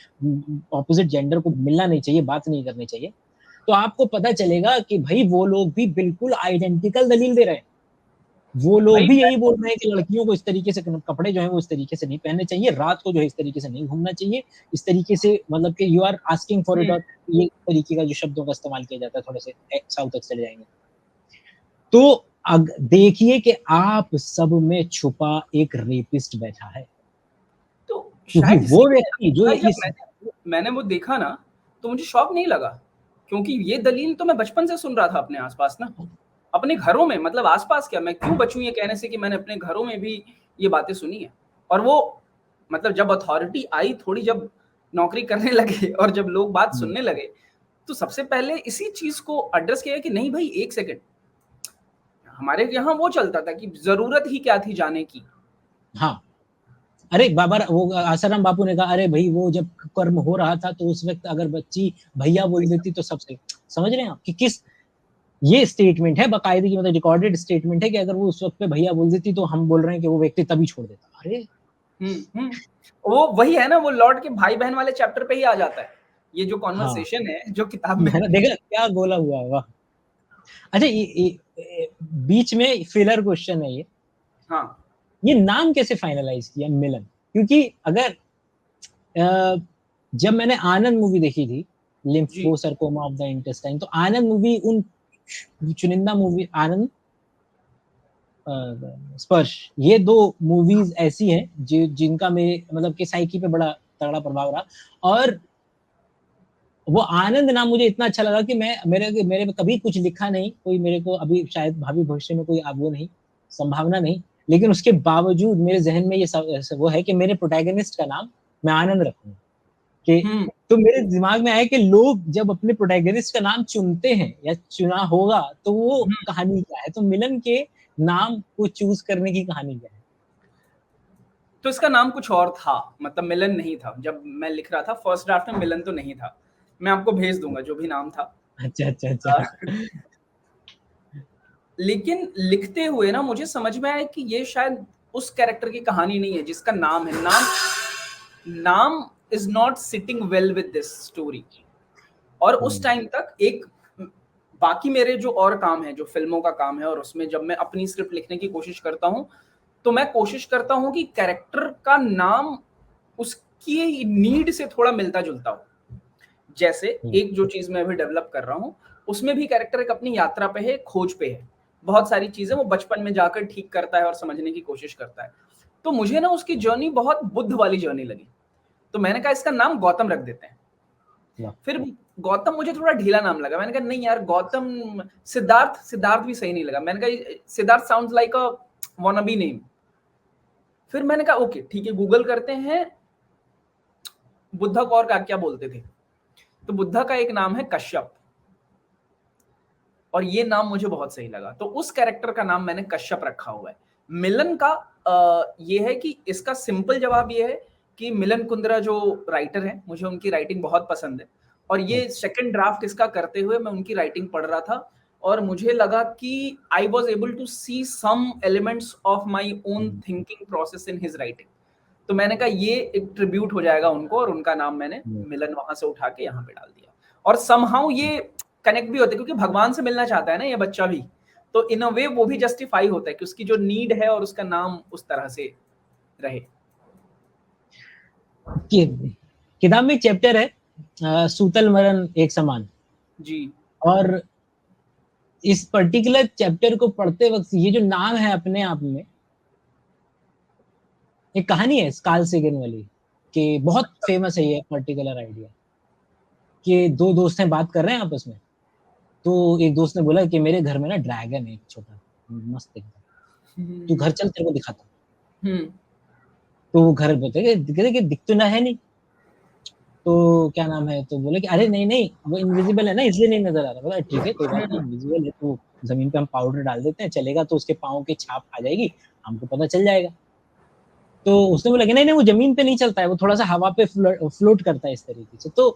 ऑपोजिट जेंडर को मिलना नहीं चाहिए, बात नहीं करनी चाहिए, तो आपको पता चलेगा कि भाई वो लोग भी बिल्कुल आइडेंटिकल दलील दे रहे हैं। वो लोग भी यही बोल रहे हैं कि लड़कियों को इस तरीके से कपड़े जो है वो इस तरीके से नहीं पहनने चाहिए, रात को जो है इस तरीके से नहीं घूमना चाहिए, इस तरीके से, मतलब कि you are asking for it, और ये तरीके का जो शब्दों का इस्तेमाल किया जाता है, थोड़े से साउथ तक चले जाएंगे तो देखिए कि आप सब में छुपा एक रेपिस्ट बैठा है। तो क्योंकि वो व्यक्ति जो मैंने वो देखा ना तो मुझे शॉक नहीं लगा, क्योंकि ये दलील तो मैं बचपन से सुन रहा था अपने आसपास ना, अपने घरों में, मतलब आसपास क्या, मैं क्यों बचूं ये कहने से कि मैंने अपने घरों में भी ये बातें सुनी है। और वो मतलब जब अथॉरिटी आई, थोड़ी जब नौकरी करने लगे और जब लोग बात सुनने लगे, तो सबसे पहले इसी चीज को एड्रेस किया कि नहीं भाई एक सेकंड, हमारे यहाँ वो चलता था कि जरूरत ही क्या थी जाने की। हाँ, अरे बाबा, वो आसाराम बापू ने कहा, अरे भाई वो जब कर्म हो रहा था तो उस वक्त अगर बच्ची भैया बोल देती तो सबसे, समझ रहे हैं आप कि किस, ये स्टेटमेंट है बाकायदे की, मतलब रिकॉर्डेड स्टेटमेंट है कि अगर वो उस वक्त पे भैया बोल देती तो हम बोल रहे हैं कि वो व्यक्ति तभी छोड़ देता। अरे वो वही है ना, वो लॉर्ड के भाई बहन वाले चैप्टर पे ही आ जाता है ये जो कॉन्वर्सेशन है जो किताब में देखा क्या गोला हुआ। वाह, अच्छा, ये बीच में फिलर क्वेश्चन है ये, हाँ, ये नाम कैसे फाइनलाइज किया मिलन? क्योंकि अगर जब मैंने आनंद मूवी देखी थी, लिम्फोसर्कोमा ऑफ द इंटेस्टाइन, तो आनंद मूवी उन चुनिंदा मूवी आनंद, स्पर्श, ये 2 मूवीज ऐसी हैं जिनका मेरे मतलब कि साइकी पे बड़ा तगड़ा प्रभाव रहा। और वो आनंद नाम मुझे इतना अच्छा लगा कि मेरे में कभी कुछ लिखा नहीं, कोई मेरे को अभी शायद भावी भविष्य में कोई वो नहीं, संभावना नहीं, लेकिन उसके बावजूद मेरे ज़हन में ये वो है कि मेरे प्रोटैगनिस्ट का नाम मैं आनंद रखूँगा। कि तो मेरे दिमाग में आया कि लोग जब अपने प्रोटैगनिस्ट का नाम चुनते हैं या चुना होगा तो वो कहानी क्या है? तो मिलन के नाम को चूज़ करने की कहानी क्या है? तो इसका नाम कुछ और था, मतलब मिलन नहीं था। जब मैं लिख रहा था फर्स्ट ड्राफ्ट में मिलन तो नहीं था। मैं आपको भेज दूंगा जो भी नाम था। अच्छा। लेकिन लिखते हुए ना मुझे समझ में आया कि ये शायद उस कैरेक्टर की कहानी नहीं है जिसका नाम है। नाम is not sitting well with this story. और उस टाइम तक एक बाकी मेरे जो और काम है, जो फिल्मों का काम है, और उसमें जब मैं अपनी स्क्रिप्ट लिखने की कोशिश करता हूँ तो मैं कोशिश करता हूँ कि कैरेक्टर का नाम उसकी नीड से थोड़ा मिलता जुलता हो। जैसे एक जो चीज मैं अभी डेवलप कर रहा हूँ उसमें भी कैरेक्टर एक अपनी यात्रा पे है, खोज पे है। बहुत सारी चीजें वो बचपन में जाकर ठीक करता है और समझने की कोशिश करता है। तो मुझे ना उसकी जर्नी बहुत बुद्ध वाली जर्नी लगी, तो मैंने कहा इसका नाम गौतम रख देते हैं। फिर गौतम मुझे थोड़ा ढीला नाम लगा, मैंने कहा नहीं यार गौतम, सिद्धार्थ भी सही नहीं लगा। मैंने कहा Siddharth sounds like a wannabe name. फिर मैंने कहा ओके ठीक है, गूगल करते हैं बुद्धा को और क्या बोलते थे। तो बुद्धा का एक नाम है कश्यप, और ये नाम मुझे बहुत सही लगा, तो उस कैरेक्टर का नाम मैंने कश्यप रखा हुआ है। मिलन का ये है कि इसका सिंपल जवाब ये है कि मिलन कुंद्रा जो राइटर है, मुझे उनकी राइटिंग बहुत पसंद है। और ये सेकंड ड्राफ्ट इसका करते हुए मैं उनकी राइटिंग पढ़ रहा था और मुझे लगा कि I was able to see some elements of my own thinking process in his writing. तो मैंने कहा ये एक ट्रिब्यूट हो जाएगा उनको, और उनका नाम मैंने मिलन वहां से उठा के यहाँ पे डाल दिया। और समहाउ ये कनेक्ट भी होते हैं क्योंकि भगवान से मिलना चाहता है ना ये बच्चा भी, तो इन अ वे वो भी जस्टिफाई होता है कि उसकी जो नीड है और उसका नाम उस तरह से रहे। किताब में एक चैप्टर है सूतल मरण एक समान जी, और इस पर्टिकुलर चैप्टर को पढ़ते वक्त ये जो नाम है अपने आप में एक कहानी है कार्ल सेगन वाली, कि बहुत फेमस है ये पर्टिकुलर आइडिया कि 2 दोस्त हैं बात कर रहे हैं आपस में। तो एक दोस्त ने बोला कि मेरे घर में ना ड्रैगन है, एक छोटा मस्त एकदम, तू घर चल तेरे को दिखाता हूं। तो वो घर पे दिख तो ना है नहीं, तो क्या नाम है, तो बोले कि अरे नहीं वो इनविजिबल है ना इसलिए नहीं नजर आ रहा। बोला ठीक है कोई बात नहीं, इनविजिबल है तो जमीन पे हम पाउडर डाल देते हैं, चलेगा तो उसके पाँव की छाप आ जाएगी, हमको पता चल जाएगा। तो उसने बोला कि नहीं वो जमीन पे नहीं चलता है, वो थोड़ा सा हवा पे फ्लोट करता है इस तरीके से। तो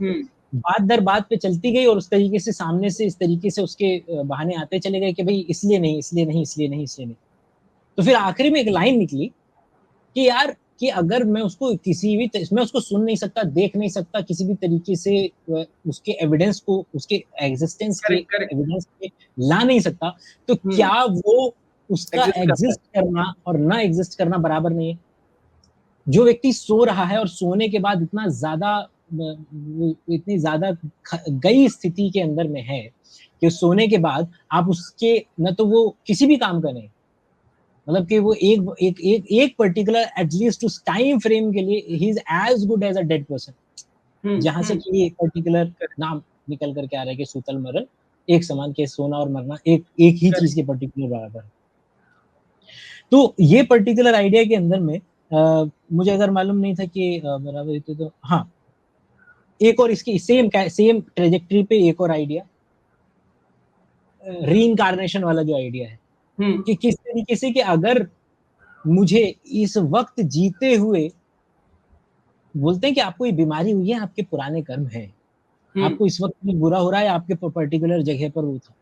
बात दर बात पे चलती गई और उस तरीके से सामने से इस तरीके से उसके बहाने आते चले गए कि भाई इसलिए नहीं। तो फिर आखिरी में एक लाइन निकली कि यार कि अगर मैं उसको किसी भी मैं उसको सुन नहीं सकता, देख नहीं सकता, किसी भी तरीके से उसके एविडेंस को, उसके एग्जिस्टेंस के एविडेंस पे ला नहीं सकता, तो क्या वो उसका एग्जिस्ट करना और ना एग्जिस्ट करना बराबर नहीं है? जो व्यक्ति सो रहा है और सोने के बाद इतनी ज्यादा गई स्थिति के अंदर में है कि सोने के बाद आप उसके न तो वो किसी भी काम करें, मतलब कि वो एक पर्टिकुलर एटलीस्ट उस टाइम फ्रेम के लिए he is as good as a dead person. जहां से कि एक पर्टिकुलर नाम निकल करके आ रहा है कि सूतल मरण एक समान, के सोना और मरना एक ही चीज के पर्टिकुलर बराबर। तो ये पर्टिकुलर आइडिया के अंदर में मुझे अगर मालूम नहीं था कि बराबर तो हाँ, एक और इसकी सेम ट्रेजेक्टरी पे एक और आइडिया रीइंकार्नेशन वाला जो आइडिया है कि किस तरीके से कि अगर मुझे इस वक्त जीते हुए, बोलते हैं कि आपको ये बीमारी हुई है, आपके पुराने कर्म है, आपको इस वक्त में बुरा हो रहा है, आपके पर्टिकुलर जगह पर वो था,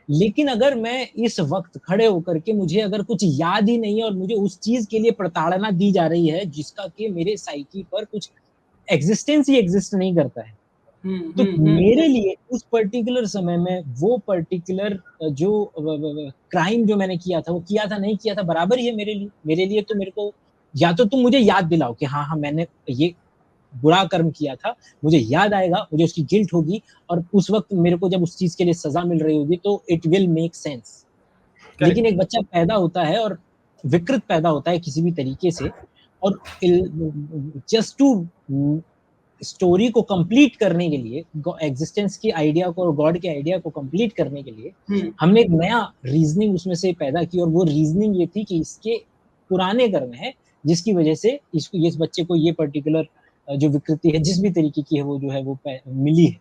लेकिन अगर मैं इस वक्त खड़े होकर के मुझे अगर कुछ याद ही नहीं है और मुझे उस चीज के लिए प्रताड़ना दी जा रही है जिसका कि मेरे साइकी पर कुछ एग्जिस्टेंस ही एग्जिस्ट नहीं करता है, तो मेरे लिए उस पर्टिकुलर समय में वो पर्टिकुलर जो क्राइम जो मैंने किया था, वो किया था नहीं किया था बराबर ही है मेरे लिए। तो मेरे को या तो तुम मुझे याद दिलाओ कि हाँ मैंने ये बुरा कर्म किया था, मुझे याद आएगा, मुझे उसकी गिल्ट होगी, और उस वक्त मेरे को जब उस चीज के लिए सजा मिल रही होगी तो इट विल मेक सेंस। लेकिन एक बच्चा पैदा होता है और विकृत पैदा होता है किसी भी तरीके से, और जस्ट टू स्टोरी को कंप्लीट करने के लिए, एग्जिस्टेंस की आइडिया को और गॉड के आइडिया को कंप्लीट करने के लिए हमने एक नया रीजनिंग उसमें से पैदा की, और वो रीजनिंग ये थी कि इसके पुराने कर्म है जिसकी वजह से इसको, इस बच्चे को ये पर्टिकुलर जो विकृति है जिस भी तरीके की है वो जो है वो मिली है।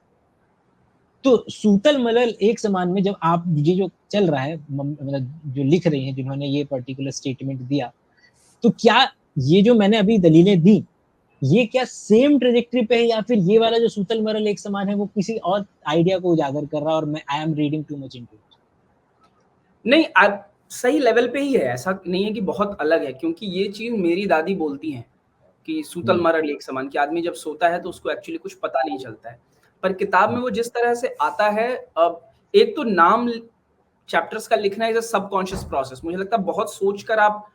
तो सूतल मलल एक समान में जब आप ये जो चल रहा है, मतलब जो लिख रही हैं जिन्होंने ये पर्टिकुलर स्टेटमेंट दिया, तो क्या ये जो मैंने अभी दलीलें दी, ये क्या सेम ट्रेजेक्टरी पे है, या फिर ये वाला जो सूतल मलल एक समान है वो किसी और आइडिया को उजागर कर रहा है और मैं I am reading too much into it? नहीं, आप सही लेवल पे ही है, ऐसा नहीं है कि बहुत अलग है, क्योंकि ये चीज मेरी दादी बोलती हैं कि सूतल मलल एक समान, कि आदमी जब सोता है तो उसको एक्चुअली कुछ पता नहीं चलता है, पर किताब में वो जिस तरह से आता है, अब एक तो नाम चैप्टर्स का लिखना इज अ सबकॉन्शियस प्रोसेस, मुझे लगता है बहुत सोचकर आप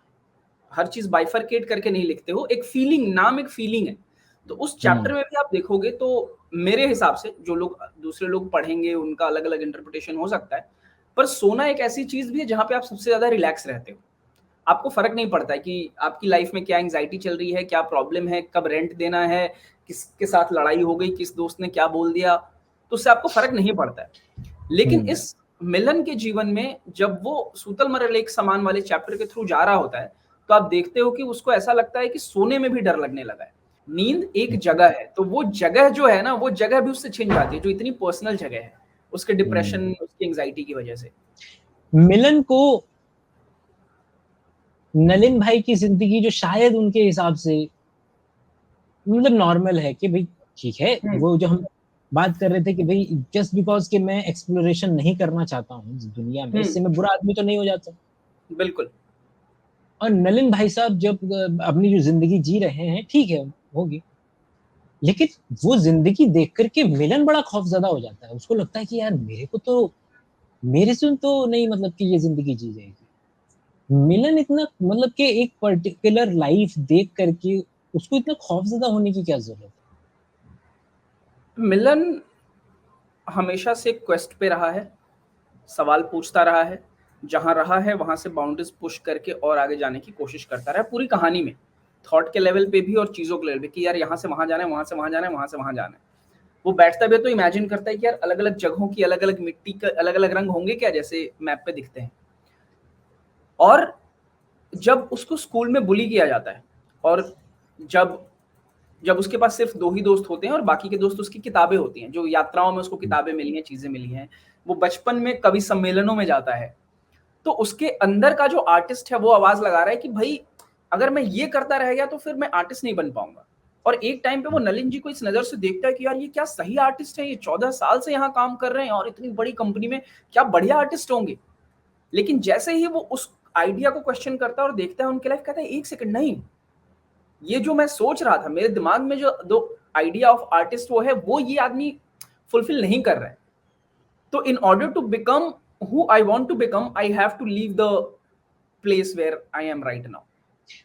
हर चीज बाइफरकेट करके नहीं लिखते हो, एक फीलिंग, नाम एक फीलिंग है। तो उस चैप्टर में भी आप देखोगे तो मेरे हिसाब से, जो लोग दूसरे लोग पढ़ेंगे उनका अलग अलग इंटरप्रिटेशन हो सकता है, पर सोना एक ऐसी चीज भी है जहां पे आप सबसे ज्यादा रिलैक्स रहते हो, आपको फर्क नहीं पड़ता है कि आपकी लाइफ में क्या एंग्जाइटी चल रही है, क्या प्रॉब्लम है, कब रेंट देना है, किसके साथ लड़ाई हो गई, किस दोस्त ने क्या बोल दिया, तो उससे आपको फर्क नहीं पड़ता है। लेकिन इस मिलन के जीवन में जब वो सूतल मलल एक समान वाले चैप्टर के थ्रू जा रहा होता है, तो आप देखते हो कि उसको ऐसा लगता है कि सोने में भी डर लगने लगा है। नींद एक जगह है, तो वो जगह जो है ना, वो जगह भी उससे छिन जाती है, जो इतनी पर्सनल जगह है, उसके डिप्रेशन, उसकी एंग्जाइटी की वजह से। मिलन को नलिन भाई की जिंदगी जो शायद उनके हिसाब से मतलब नॉर्मल है कि भाई ठीक है, वो जो हम बात कर रहे थे कि भाई जस्ट बिकॉज कि मैं एक्सप्लोरेशन नहीं करना चाहता हूँ दुनिया में, इससे मैं बुरा आदमी तो नहीं हो जाता। बिल्कुल। और नलिन भाई साहब जब अपनी जो जिंदगी जी रहे हैं, ठीक है होगी, लेकिन वो जिंदगी देख करके मिलन बड़ा खौफजदा हो जाता है, उसको लगता है कि यार मेरे से तो नहीं, मतलब कि ये जिंदगी जी जाएगी। मिलन इतना, मतलब कि एक पर्टिकुलर लाइफ देख करके उसको इतना खौफजदा होने की क्या जरूरत है? मिलन हमेशा से क्वेस्ट पे रहा है, सवाल पूछता रहा है, जहां रहा है वहां से बाउंड्रीज पुश करके और आगे जाने की कोशिश करता रहा है, पूरी कहानी में, थॉट के लेवल पे भी और चीजों के लेवल पे, कि यार यहाँ से वहां जाना है, वहां से वहां जाना है, वहां से वहां जाना है। वो बैठता भी है तो इमेजिन करता है कि यार अलग अलग जगहों की अलग अलग मिट्टी के अलग अलग रंग होंगे क्या, जैसे मैप पे दिखते हैं। और जब उसको स्कूल में बुली किया जाता है, और जब उसके पास सिर्फ 2 ही दोस्त होते हैं और बाकी के दोस्त उसकी किताबें होती हैं, जो यात्राओं में उसको किताबें मिली हैं, चीजें मिली हैं, वो बचपन में कवि सम्मेलनों में जाता है, तो उसके अंदर का जो आर्टिस्ट है वो आवाज लगा रहा है कि भाई अगर मैं ये करता रह गया तो फिर मैं आर्टिस्ट नहीं बन पाऊंगा। और एक टाइम पे वो नलिन जी को इस नजर से देखता है कि यार ये क्या सही आर्टिस्ट है, ये 14 साल से यहाँ काम कर रहे हैं और इतनी बड़ी कंपनी में क्या बढ़िया आर्टिस्ट होंगे। लेकिन जैसे ही वो उस आइडिया को क्वेश्चन करता है और देखता है उनके लाइफ, कहता है एक सेकंड, नहीं, ये जो मैं सोच रहा था, मेरे दिमाग में जो दो आइडिया ऑफ आर्टिस्ट वो है, वो ये आदमी फुलफिल नहीं कर रहा है। तो in order to become who I want to become, I have to leave the place where I am right now.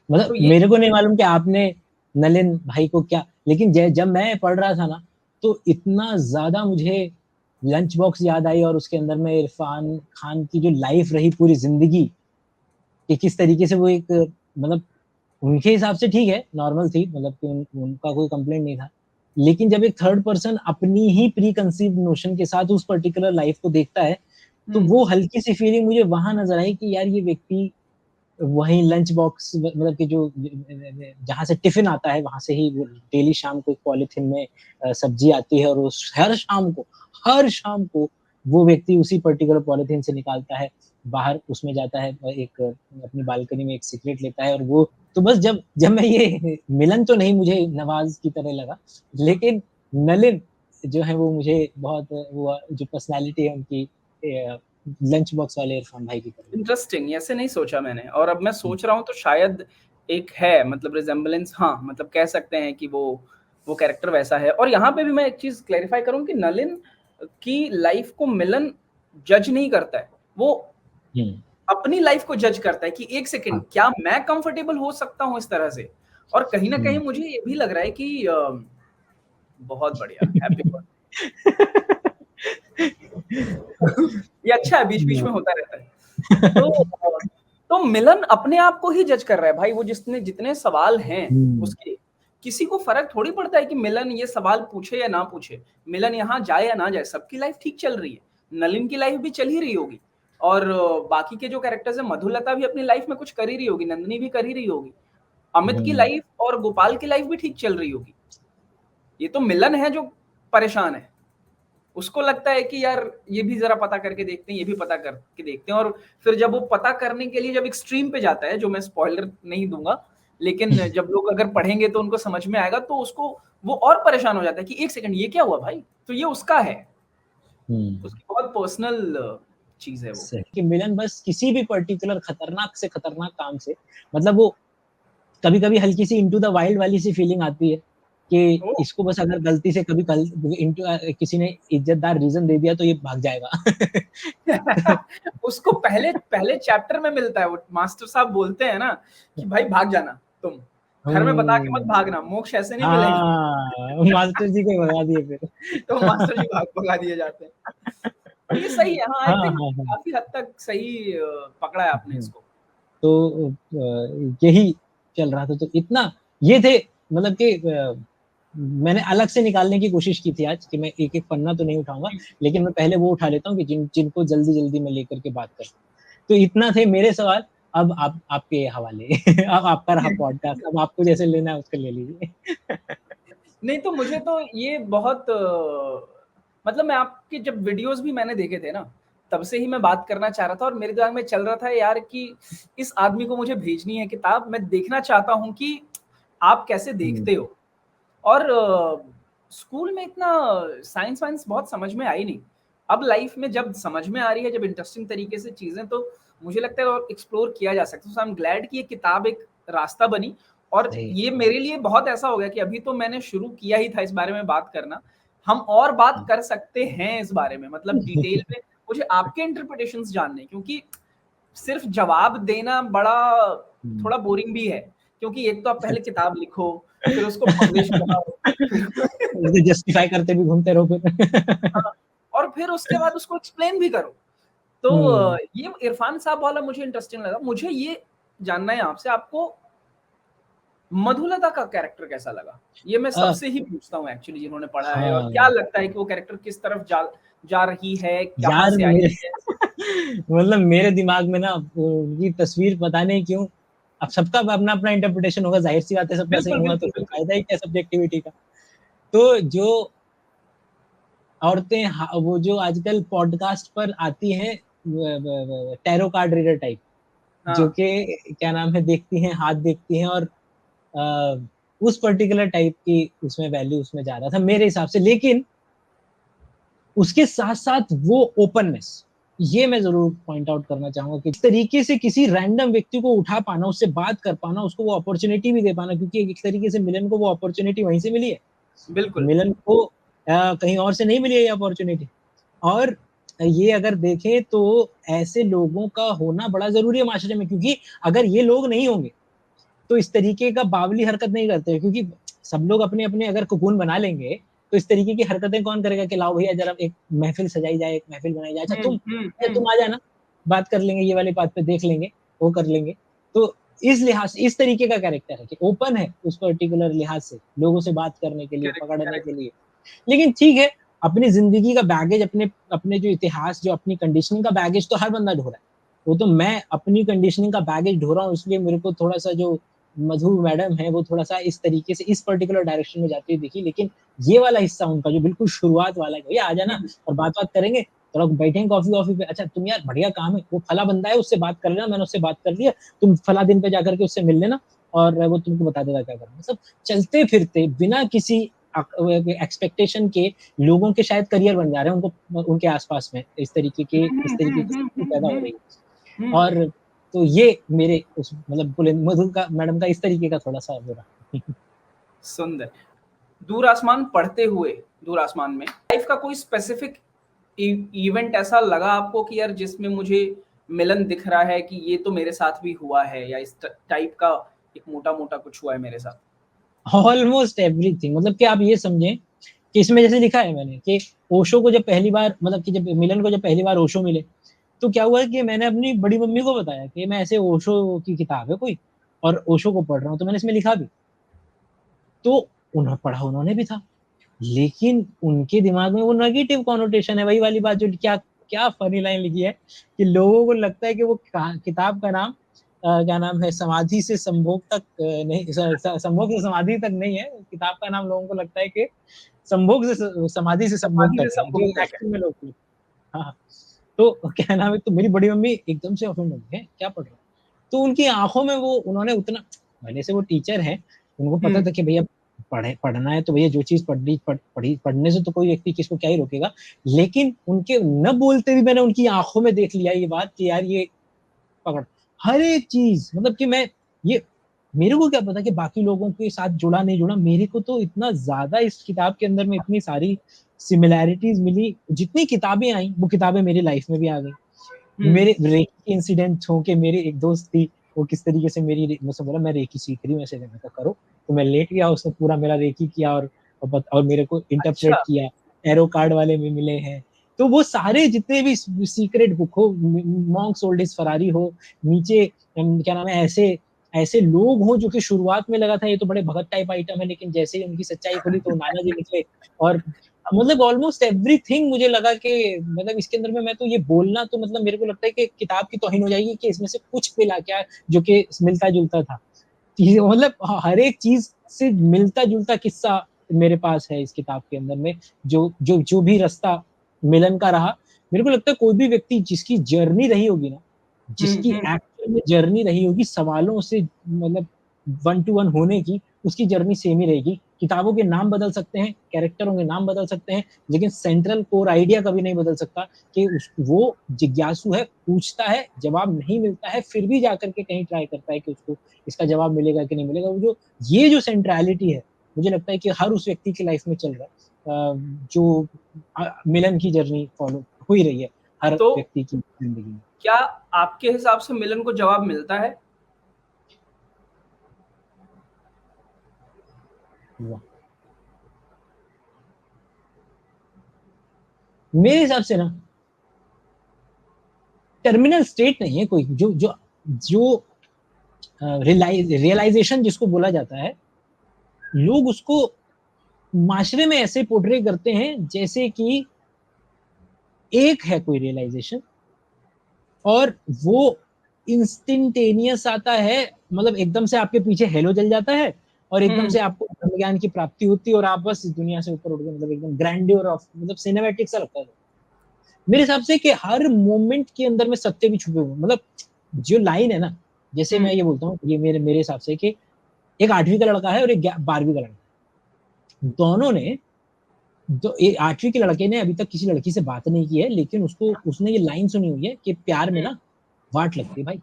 मतलब तो मेरे को नहीं मालूम कि आपने नलिन भाई को क्या, लेकिन जब मैं पढ़ रहा था ना, तो इतना ज्यादा मुझे लंच बॉक्स याद आई, और उसके अंदर में इरफान खान की जो लाइफ रही पूरी जिंदगी, कि किस तरीके से वो एक, मतलब उनके हिसाब से ठीक है नॉर्मल थी, मतलब कि उनका कोई कंप्लेंट नहीं था, लेकिन जब एक थर्ड पर्सन अपनी ही प्री कंसीव्ड नोशन के साथ उस पर्टिकुलर लाइफ को देखता है, तो वो हल्की सी फीलिंग मुझे वहां नजर आई कि यार ये व्यक्ति वहीं लंच बॉक्स, मतलब कि जो जहां से टिफिन आता है वहां से ही वो डेली शाम को एक पॉलिथीन में सब्जी आती है, और उस हर शाम को वो व्यक्ति उसी पर्टिकुलर पॉलिथीन से निकालता है, बाहर उसमें जाता है, एक अपनी बालकनी में एक सिगरेट लेता है, और वो तो बस जब मैं ये मिलन तो नहीं मुझे नवाज की तरह लगा, लेकिन नलिन जो है वो मुझे बहुत, वो जो पर्सनैलिटी है उनकी लंच बॉक्स वाले इरफान भाई की तरह। इंटरेस्टिंग, ऐसे नहीं सोचा मैंने, और अब मैं सोच रहा हूँ तो शायद एक है, मतलब रिजेम्बलेंस, हाँ, मतलब कह सकते हैं कि वो कैरेक्टर वैसा है। और यहाँ पे भी मैं एक चीज क्लैरिफाई करूँ कि नलिन की लाइफ को मिलन जज नहीं करता है, वो अपनी लाइफ को जज करता है कि एक सेकंड, क्या मैं कंफर्टेबल हो सकता हूँ इस तरह से। और कहीं ना कहीं मुझे ये भी लग रहा है कि बहुत बढ़िया, हैप्पी बर्थडे। ये अच्छा है, बीच-बीच में होता रहता है। तो मिलन अपने आप को ही जज कर रहा है भाई, वो जितने सवाल हैं उसके, किसी को फ़र्क थोड़ी पड़ता है कि मिलन ये सवाल पूछे या ना पूछे। मिलन यहाँ जाए या ना जाए, सबकी लाइफ ठीक चल रही है। नलिन की लाइफ भी चल ही रही होगी और बाकी के जो कैरेक्टर्स हैं, मधुलता भी अपनी लाइफ में कुछ कर ही रही होगी, नंदिनी भी कर ही रही होगी। अमित की लाइफ और गोपाल की लाइफ भी ठीक चल रही होगी। ये तो मिलन है जो परेशान है। उसको लगता है कि यार ये भी जरा पता करके देखते हैं, ये भी पता करके देखते हैं, और फिर जब वो पता करने के लिए जब एक्सट्रीम पे जाता है, जो मैं स्पॉइलर नहीं दूंगा, लेकिन जब लोग अगर पढ़ेंगे तो उनको समझ में आएगा, तो उसको वो और परेशान हो जाता है कि एक सेकंड ये क्या हुआ भाई, तो ये उसका है, उसकी बहुत पर्सनल चीज है वो कि मिलन बस किसी भी पर्टिकुलर खतरनाक से खतरनाक काम से, मतलब वो कभी कभी हल्की सी इनटू द वाइल्ड वाली सी फीलिंग आती है कि इसको बस अगर गलती से कभी किसी ने इज्जतदार रीजन दे दिया तो ये भाग जाएगा। उसको पहले चैप्टर में मिलता है, वो मास्टर साहब बोलते हैं ना कि भाई भाग जाना, तुम घर में बता के मत भागना, मोक्ष ऐसे नहीं मिलेगा। मास्टर जी को भगा दिए फिर। तो मास्टर जी भगा दिए जाते हैं। ये सही है, हाँ, आई थिंक काफी हद तक सही पकड़ा है आपने इसको। तो यही चल रहा था, तो इतना ये थे, मतलब कि मैंने अलग से निकालने की कोशिश की थी आज कि मैं एक एक पन्ना तो नहीं उठाऊंगा, लेकिन मैं पहले वो उठा लेता हूँ कि जिनको जल्दी जल्दी में लेकर के बात कर। तो इतना थे मेरे सवाल। अब आपके हवाले। अब आपका रहा पॉडकास्ट, अब आपको जैसे लेना है उसको ले लीजिए। नहीं तो मुझे तो ये बहुत मतलब मैं आपके जब वीडियोस भी मैंने देखे थे ना, तब से ही मैं बात करना चाह रहा था, और मेरे दिमाग में चल रहा था यार कि इस आदमी को मुझे भेजनी है किताब, मैं देखना चाहता हूँ कि आप कैसे देखते हो। और स्कूल में इतना साइंस वाइंस बहुत समझ में आई नहीं, अब लाइफ में जब समझ में आ रही है, जब इंटरेस्टिंग तरीके से चीजें, तो मुझे लगता है और एक्सप्लोर किया जा सकता है। सो आई एम ग्लैड कि ये किताब एक रास्ता बनी, और ये मेरे लिए बहुत ऐसा हो गया कि अभी तो मैंने शुरू किया ही था इस बारे में बात करना, हम और बात कर सकते हैं इस बारे में, मतलब डिटेल में मुझे आपके इंटरप्रिटेशंस जानने, क्योंकि सिर्फ जवाब देना बड़ा थोड़ा बोरिंग भी है, क्योंकि एक तो आप पहले किताब लिखो, फिर उसको पब्लिश कराओ, जस्टिफाई करते भी घूमते रहो फिर। और फिर उसके बाद उसको एक्सप्लेन भी करो। तो ये इरफान साहब वाला मुझे इंटरेस्टिंग लगा। मुझे ये जानना है आपसे, आपको मधुलता का कैरेक्टर कैसा लगा? ये मैं सबसे ही पूछता हूँ एक्चुअली, जिन्होंने पढ़ा है, और क्या लगता है कि वो कैरेक्टर किस तरफ जा रही है, कहाँ से आई है? मतलब मेरे दिमाग में ना उनकी तस्वीर पता नहीं क्यों, अब सबका अपना अपना इंटरप्रिटेशन होगा, जाहिर सी बात है, सबका सही हुआ तो फायदा ही क्या सब्जेक्टिविटी का। तो जो औरतें वो जो आजकल पॉडकास्ट पर आती हैं, टैरो कार्ड रीडर टाइप, जो कि क्या नाम है, देखती हैं, हाथ देखती हैं, और उस पर्टिकुलर टाइप की उसमें वैल्यू उसमें जा रहा था मेरे हिसाब से। लेकिन उसके साथ साथ वो ओपननेस, ये मैं जरूर पॉइंट आउट करना चाहूंगा कि इस तरीके से किसी रैंडम व्यक्ति को उठा पाना, उससे बात कर पाना, उसको वो अपॉर्चुनिटी भी दे पाना, क्योंकि एक तरीके से मिलन को वो अपॉर्चुनिटी वहीं से मिली है। बिल्कुल, मिलन को कहीं और से नहीं मिली है ये अपॉर्चुनिटी। और ये अगर देखें तो ऐसे लोगों का होना बड़ा जरूरी है माशरे में, क्योंकि अगर ये लोग नहीं होंगे तो इस तरीके का बावली हरकत नहीं करते, क्योंकि सब लोग अपने अपने अगर कुकून बना लेंगे तो इस तरीके की हरकतें कौन करेगा कि लाओ भैया जरा एक महफिल सजाई जाए, एक महफिल बनाई जाए, अच्छा तुम आ जाना, बात कर लेंगे, ये वाली बात पे देख लेंगे, वो कर लेंगे। तो इस लिहाज से इस तरीके का कैरेक्टर है कि ओपन है उस पर्टिकुलर लिहाज से, लोगों से बात करने के लिए, पकड़ने के लिए। लेकिन ठीक है, अपनी जिंदगी का बैगेज, अपने जो इतिहास, जो अपनी कंडीशनिंग का बैगेज तो हर बंदा ढो रहा है। वो तो मैं अपनी कंडीशनिंग का बैगेज ढो रहा हूँ, इसलिए मेरे को थोड़ा सा जो मधु मैडम है वो थोड़ा सा इस तरीके से इस पर्टिकुलर डायरेक्शन में जाती हुई दिखी। लेकिन ये वाला हिस्सा उनका जो बिल्कुल शुरुआत वाला है, भैया आ जाना और बात करेंगे, थोड़ा बैठेंगे कॉफी पे, अच्छा तुम यार बढ़िया काम है, वो फला बंदा है उससे बात कर लेना, मैंने उससे बात कर लिया, तुम फला दिन पे जाकर के उससे मिल लेना और वो तुमको बता देगा क्या करना। मतलब चलते फिरते बिना किसी एक्सपेक्टेशन के लोगों के शायद करियर बन जा रहे हैं उनको उनके आसपास में, इस तरीके की पैदा हो रही है। और तो ये मेरे उस मतलब मधु का मैडम का इस तरीके का थोड़ा सा हो रहा। सुंदर। दूर आसमान पढ़ते हुए, दूर आसमान में लाइफ का कोई स्पेसिफिक इवेंट ऐसा लगा आपको कि यार जिसमें मुझे मिलन दिख रहा है कि ये तो मेरे साथ भी हुआ है, या इस टाइप का एक मोटा मोटा कुछ हुआ है मेरे साथ? ऑलमोस्ट एवरीथिंग, मतलब कि आप ये समझें कि इसमें जैसे लिखा है मैंने कि ओशो को जब पहली बार मतलब कि जब मिलन को जब पहली बार ओशो मिले तो क्या हुआ कि मैंने अपनी बड़ी मम्मी को बताया कि मैं ऐसे ओशो की किताब है कोई और ओशो को पढ़ रहा हूँ, तो मैंने इसमें लिखा भी, तो उन्होंने पढ़ा, उन्होंने भी था, लेकिन उनके दिमाग में वो नेगेटिव कॉनोटेशन है। वही वाली बात जो क्या क्या फनी लाइन लिखी है कि लोगों को लगता है कि वो किताब का नाम क्या नाम है, समाधि से संभोग तक नहीं, संभोग से समाधि तक नहीं है, किताब का नाम लोगों को लगता है कि संभोग से समाधि से संभोग समाधि तक से है, संभोग जो तक है। एक्चुअल में लोग हाँ, तो क्या नाम है, तो मेरी बड़ी मम्मी एकदम से ऑफेंड हो गई, क्या पढ़ रहा है? तो उनकी आंखों में वो उन्होंने उतना, भले से वो टीचर है, उनको पता था कि भैया पढ़ना है तो भैया जो चीज पढ़ने से तो कोई व्यक्ति किसको क्या ही रोकेगा, लेकिन उनके न बोलते भी मैंने उनकी आंखों में देख लिया ये बात कि यार ये पकड़ हर एक चीज, मतलब कि मैं ये, मेरे को क्या पता कि बाकी लोगों के साथ जुड़ा नहीं जुड़ा, मेरे को तो इतना ज्यादा इस किताब के अंदर में इतनी सारी सिमिलैरिटीज मिली, जितनी किताबें आई वो किताबें मेरी लाइफ में भी आ गई। मेरे रेकी इंसिडेंट हो के मेरी एक दोस्त थी, वो किस तरीके से मेरी मुझसे बोला मैं रेकी सीख रही हूँ, ऐसे मैं कहा करो, तो मैं लेट गया, उसने पूरा मेरा रेकी किया और मेरे को इंटरप्रेट अच्छा। किया, एरो कार्ड वाले भी मिले हैं। तो वो सारे जितने भी सीक्रेट बुक हो, मॉन्क सोल्ड हिज फरारी हो, नीचे क्या नाम है, ऐसे ऐसे लोग हों जो कि शुरुआत में लगा था ये तो बड़े भगत टाइप आइटम है, लेकिन जैसे ही उनकी सच्चाई खुली तो नाना जी निकले, और मतलब ऑलमोस्ट एवरीथिंग मुझे लगा कि मतलब इसके अंदर में मैं तो ये बोलना तो मतलब मेरे को लगता है कि किताब की तौहीन हो जाएगी कि इसमें से कुछ मिला क्या जो कि मिलता जुलता था, मतलब हर एक चीज से मिलता जुलता किस्सा मेरे पास है इस किताब के अंदर में, जो भी रास्ता मिलन का रहा, मेरे को लगता है कोई भी व्यक्ति जिसकी जर्नी रही होगी ना, जिसकी एक्चुअल में जर्नी रही होगी सवालों से मतलब 1 to 1 होने की, उसकी जर्नी सेम ही रहेगी। किताबों के नाम बदल सकते हैं, कैरेक्टरों के नाम बदल सकते हैं, लेकिन सेंट्रल कोर आइडिया कभी नहीं बदल सकता कि वो जिज्ञासु है, पूछता है, जवाब नहीं मिलता है, फिर भी जाकर के कहीं ट्राई करता है कि उसको इसका जवाब मिलेगा कि नहीं मिलेगा। वो जो सेंट्रलिटी है, मुझे लगता है कि हर उस व्यक्ति की लाइफ में चल रहा है, जो मिलन की जर्नी फॉलो हो ही रही है हर तो व्यक्ति की जिंदगी में। क्या आपके हिसाब से मिलन को जवाब मिलता है? मेरे हिसाब से ना टर्मिनल स्टेट नहीं है कोई, जो जो जो रियलाइजेशन जिसको बोला जाता है, लोग उसको माशरे में ऐसे पोर्ट्रे करते हैं जैसे कि एक है कोई रियलाइजेशन और वो इंस्टेंटेनियस आता है, मतलब एकदम से आपके पीछे हेलो जल जाता है और एकदम से आपको ब्रह्म ज्ञान की प्राप्ति होती है और आप बस इस दुनिया से ऊपर उठ गए, मतलब एकदम ग्रैंड्योर ऑफ, मतलब सिनेमैटिक सा लगता है मेरे हिसाब से कि हर मोमेंट के अंदर में सत्य भी छुपे हुए, मतलब जो लाइन है ना, जैसे मैं ये बोलता हूँ, ये मेरे हिसाब से कि एक 8वीं का लड़का है और एक 12वीं का लड़का है, दोनों ने तो 8वीं के लड़के ने अभी तक किसी लड़की से बात नहीं की है, लेकिन उसने ये लाइन सुनी हुई है कि प्यार में ना वाट लगती है भाई।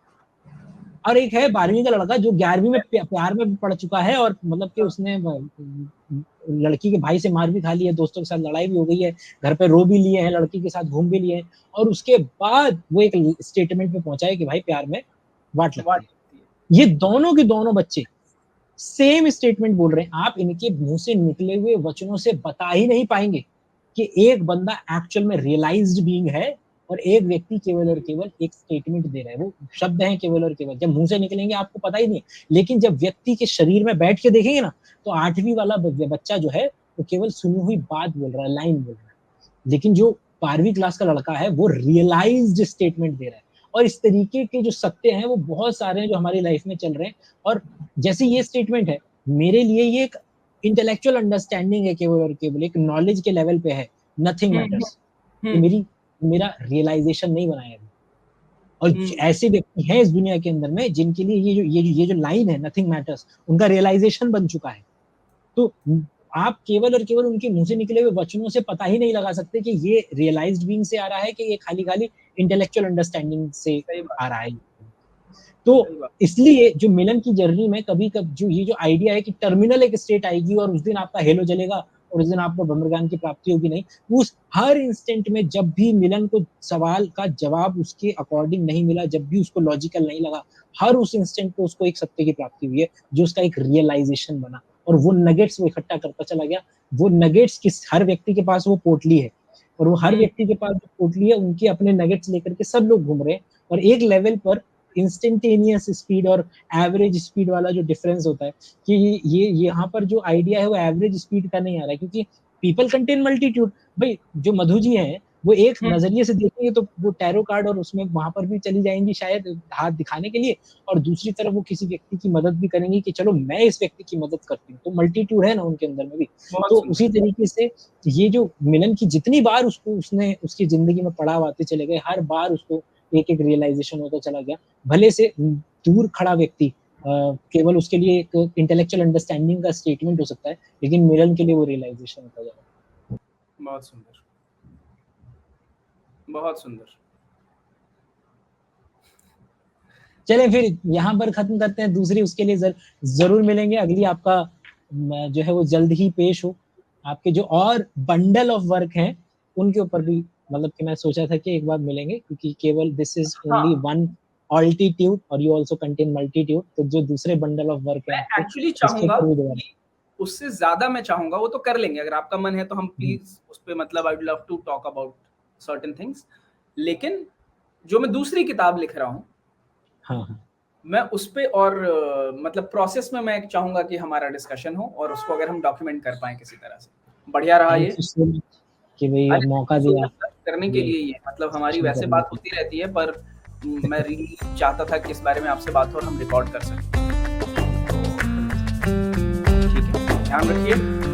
और एक है 12वीं का लड़का जो 11वीं में प्यार में पड़ चुका है और मतलब कि उसने लड़की के भाई से मार भी खा ली है, दोस्तों के साथ लड़ाई भी हो गई है, घर पे रो भी लिए हैं, लड़की के साथ घूम भी लिए हैं, और उसके बाद वो एक स्टेटमेंट पे पहुंचा है कि भाई प्यार में वाट लगती है। ये दोनों के दोनों बच्चे सेम स्टेटमेंट बोल रहे हैं। आप इनके मुंह से निकले हुए वचनों से बता ही नहीं पाएंगे कि एक बंदा एक्चुअल में रियलाइज्ड बीइंग है और एक व्यक्ति केवल और केवल एक स्टेटमेंट दे रहा है। वो शब्द हैं केवल और केवल, जब मुंह से निकलेंगे आपको पता ही नहीं, लेकिन जब व्यक्ति के शरीर में बैठ के देखेंगे ना, तो 8वीं वाला बच्चा जो है वो केवल सुनी हुई बात बोल रहा है, लाइन बोल रहा है, लेकिन जो 12वीं क्लास का लड़का है वो रियलाइज्ड स्टेटमेंट दे रहा है। और इस तरीके के जो सत्य हैं वो बहुत सारे हैं जो हमारी लाइफ में चल रहे हैं। और जैसे ये स्टेटमेंट है, मेरे लिए ये एक इंटेलेक्चुअल अंडरस्टैंडिंग है, केवल और केवल एक नॉलेज के लेवल पे है, नथिंग मैटर्स। मेरा रियलाइजेशन नहीं बनाया अभी। और ऐसे व्यक्ति हैं इस दुनिया के अंदर में जिनके लिए ये जो लाइन है नथिंग मैटर्स, उनका रियलाइजेशन बन चुका है। तो आप केवल और केवल उनके मुंह से निकले हुए वचनों से पता ही नहीं लगा सकते कि ये रियलाइज्ड बीइंग से आ रहा है कि ये खाली इंटेलेक्चुअल अंडरस्टैंडिंग से आ रहा है। तो इसलिए जो मिलन की जर्नी में कभी जो ये जो आइडिया है कि टर्मिनल एक स्टेट आएगी और उस दिन आपका हेलो जलेगा और उस दिन आपको ब्रह्म ज्ञान की प्राप्ति होगी, नहीं, उस हर इंस्टेंट में जब भी मिलन को सवाल का जवाब उसके अकॉर्डिंग नहीं मिला, जब भी उसको लॉजिकल नहीं लगा, हर उस इंस्टेंट पे उसको एक सत्य की प्राप्ति हुई है जो उसका एक रियलाइजेशन बना। और वो नगेट्स वो इकट्ठा करता चला गया। वो नगेट्स किस हर व्यक्ति के पास वो पोटली है और वो हर व्यक्ति के पास जो पोटली है उनकी अपने नगेट्स लेकर के सब लोग घूम रहे हैं और एक लेवल पर इंस्टेंटेनियस स्पीड और एवरेज स्पीड वाला जो डिफरेंस होता है कि ये यहाँ पर जो आइडिया है वो एवरेज स्पीड का नहीं आ रहा है, क्योंकि पीपल कंटेन मल्टीट्यूड। भाई जो मधु जी हैं वो एक नजरिए से देखेंगे तो वो टैरो कार्ड और उसमें वहां पर भी चली जाएंगी शायद हाथ दिखाने के लिए, और दूसरी तरफ वो किसी व्यक्ति की मदद भी करेंगी कि चलो मैं इस व्यक्ति की मदद करती हूँ, तो मल्टीट्यूड है ना उनके अंदर में भी। तो उसी तरीके से ये जो मिलन की जितनी बार उसको उसने उसकी जिंदगी में पड़ाव आते चले गए, हर बार उसको एक एक रियलाइजेशन होता चला गया। भले से दूर खड़ा व्यक्ति केवल उसके लिए एक इंटेलेक्चुअल अंडरस्टैंडिंग का स्टेटमेंट हो सकता है, लेकिन मिलन के लिए वो रियलाइजेशन होता जाएगा। बहुत सुंदर, बहुत सुंदर। चलें फिर यहाँ पर खत्म करते हैं, दूसरी उसके लिए जरूर मिलेंगे। अगली आपका जो है वो जल्द ही पेश हो। आपके जो और बंडल ऑफ वर्क हैं उनके ऊपर भी मतलब कि मैं सोचा था कि एक बार मिलेंगे, क्योंकि केवल this is only one altitude और यू आल्सो कंटेन मल्टीट्यूड। तो जो दूसरे बंडल ऑफ वर्क है मैं एक्चुअली चाहूंगा कि उससे ज्यादा मैं चाहूंगा, वो तो कर लेंगे अगर आपका मन है तो हम प्लीज उस पे मतलब I would love to talk about certain things. लेकिन जो मैं दूसरी किताब लिख रहा हूँ मैं उस पे और मतलब प्रोसेस में मैं चाहूंगा कि हमारा डिस्कशन हो और उसको अगर हम डॉक्यूमेंट कर पाए किसी तरह से। बढ़िया रहा ये कि भाई मौका दिया करने के लिए। ये मतलब हमारी वैसे बात होती रहती है, पर मैं रियली चाहता था कि इस बारे में आपसे बात हो और हम रिकॉर्ड कर सकें। ठीक है, ध्यान रखिए।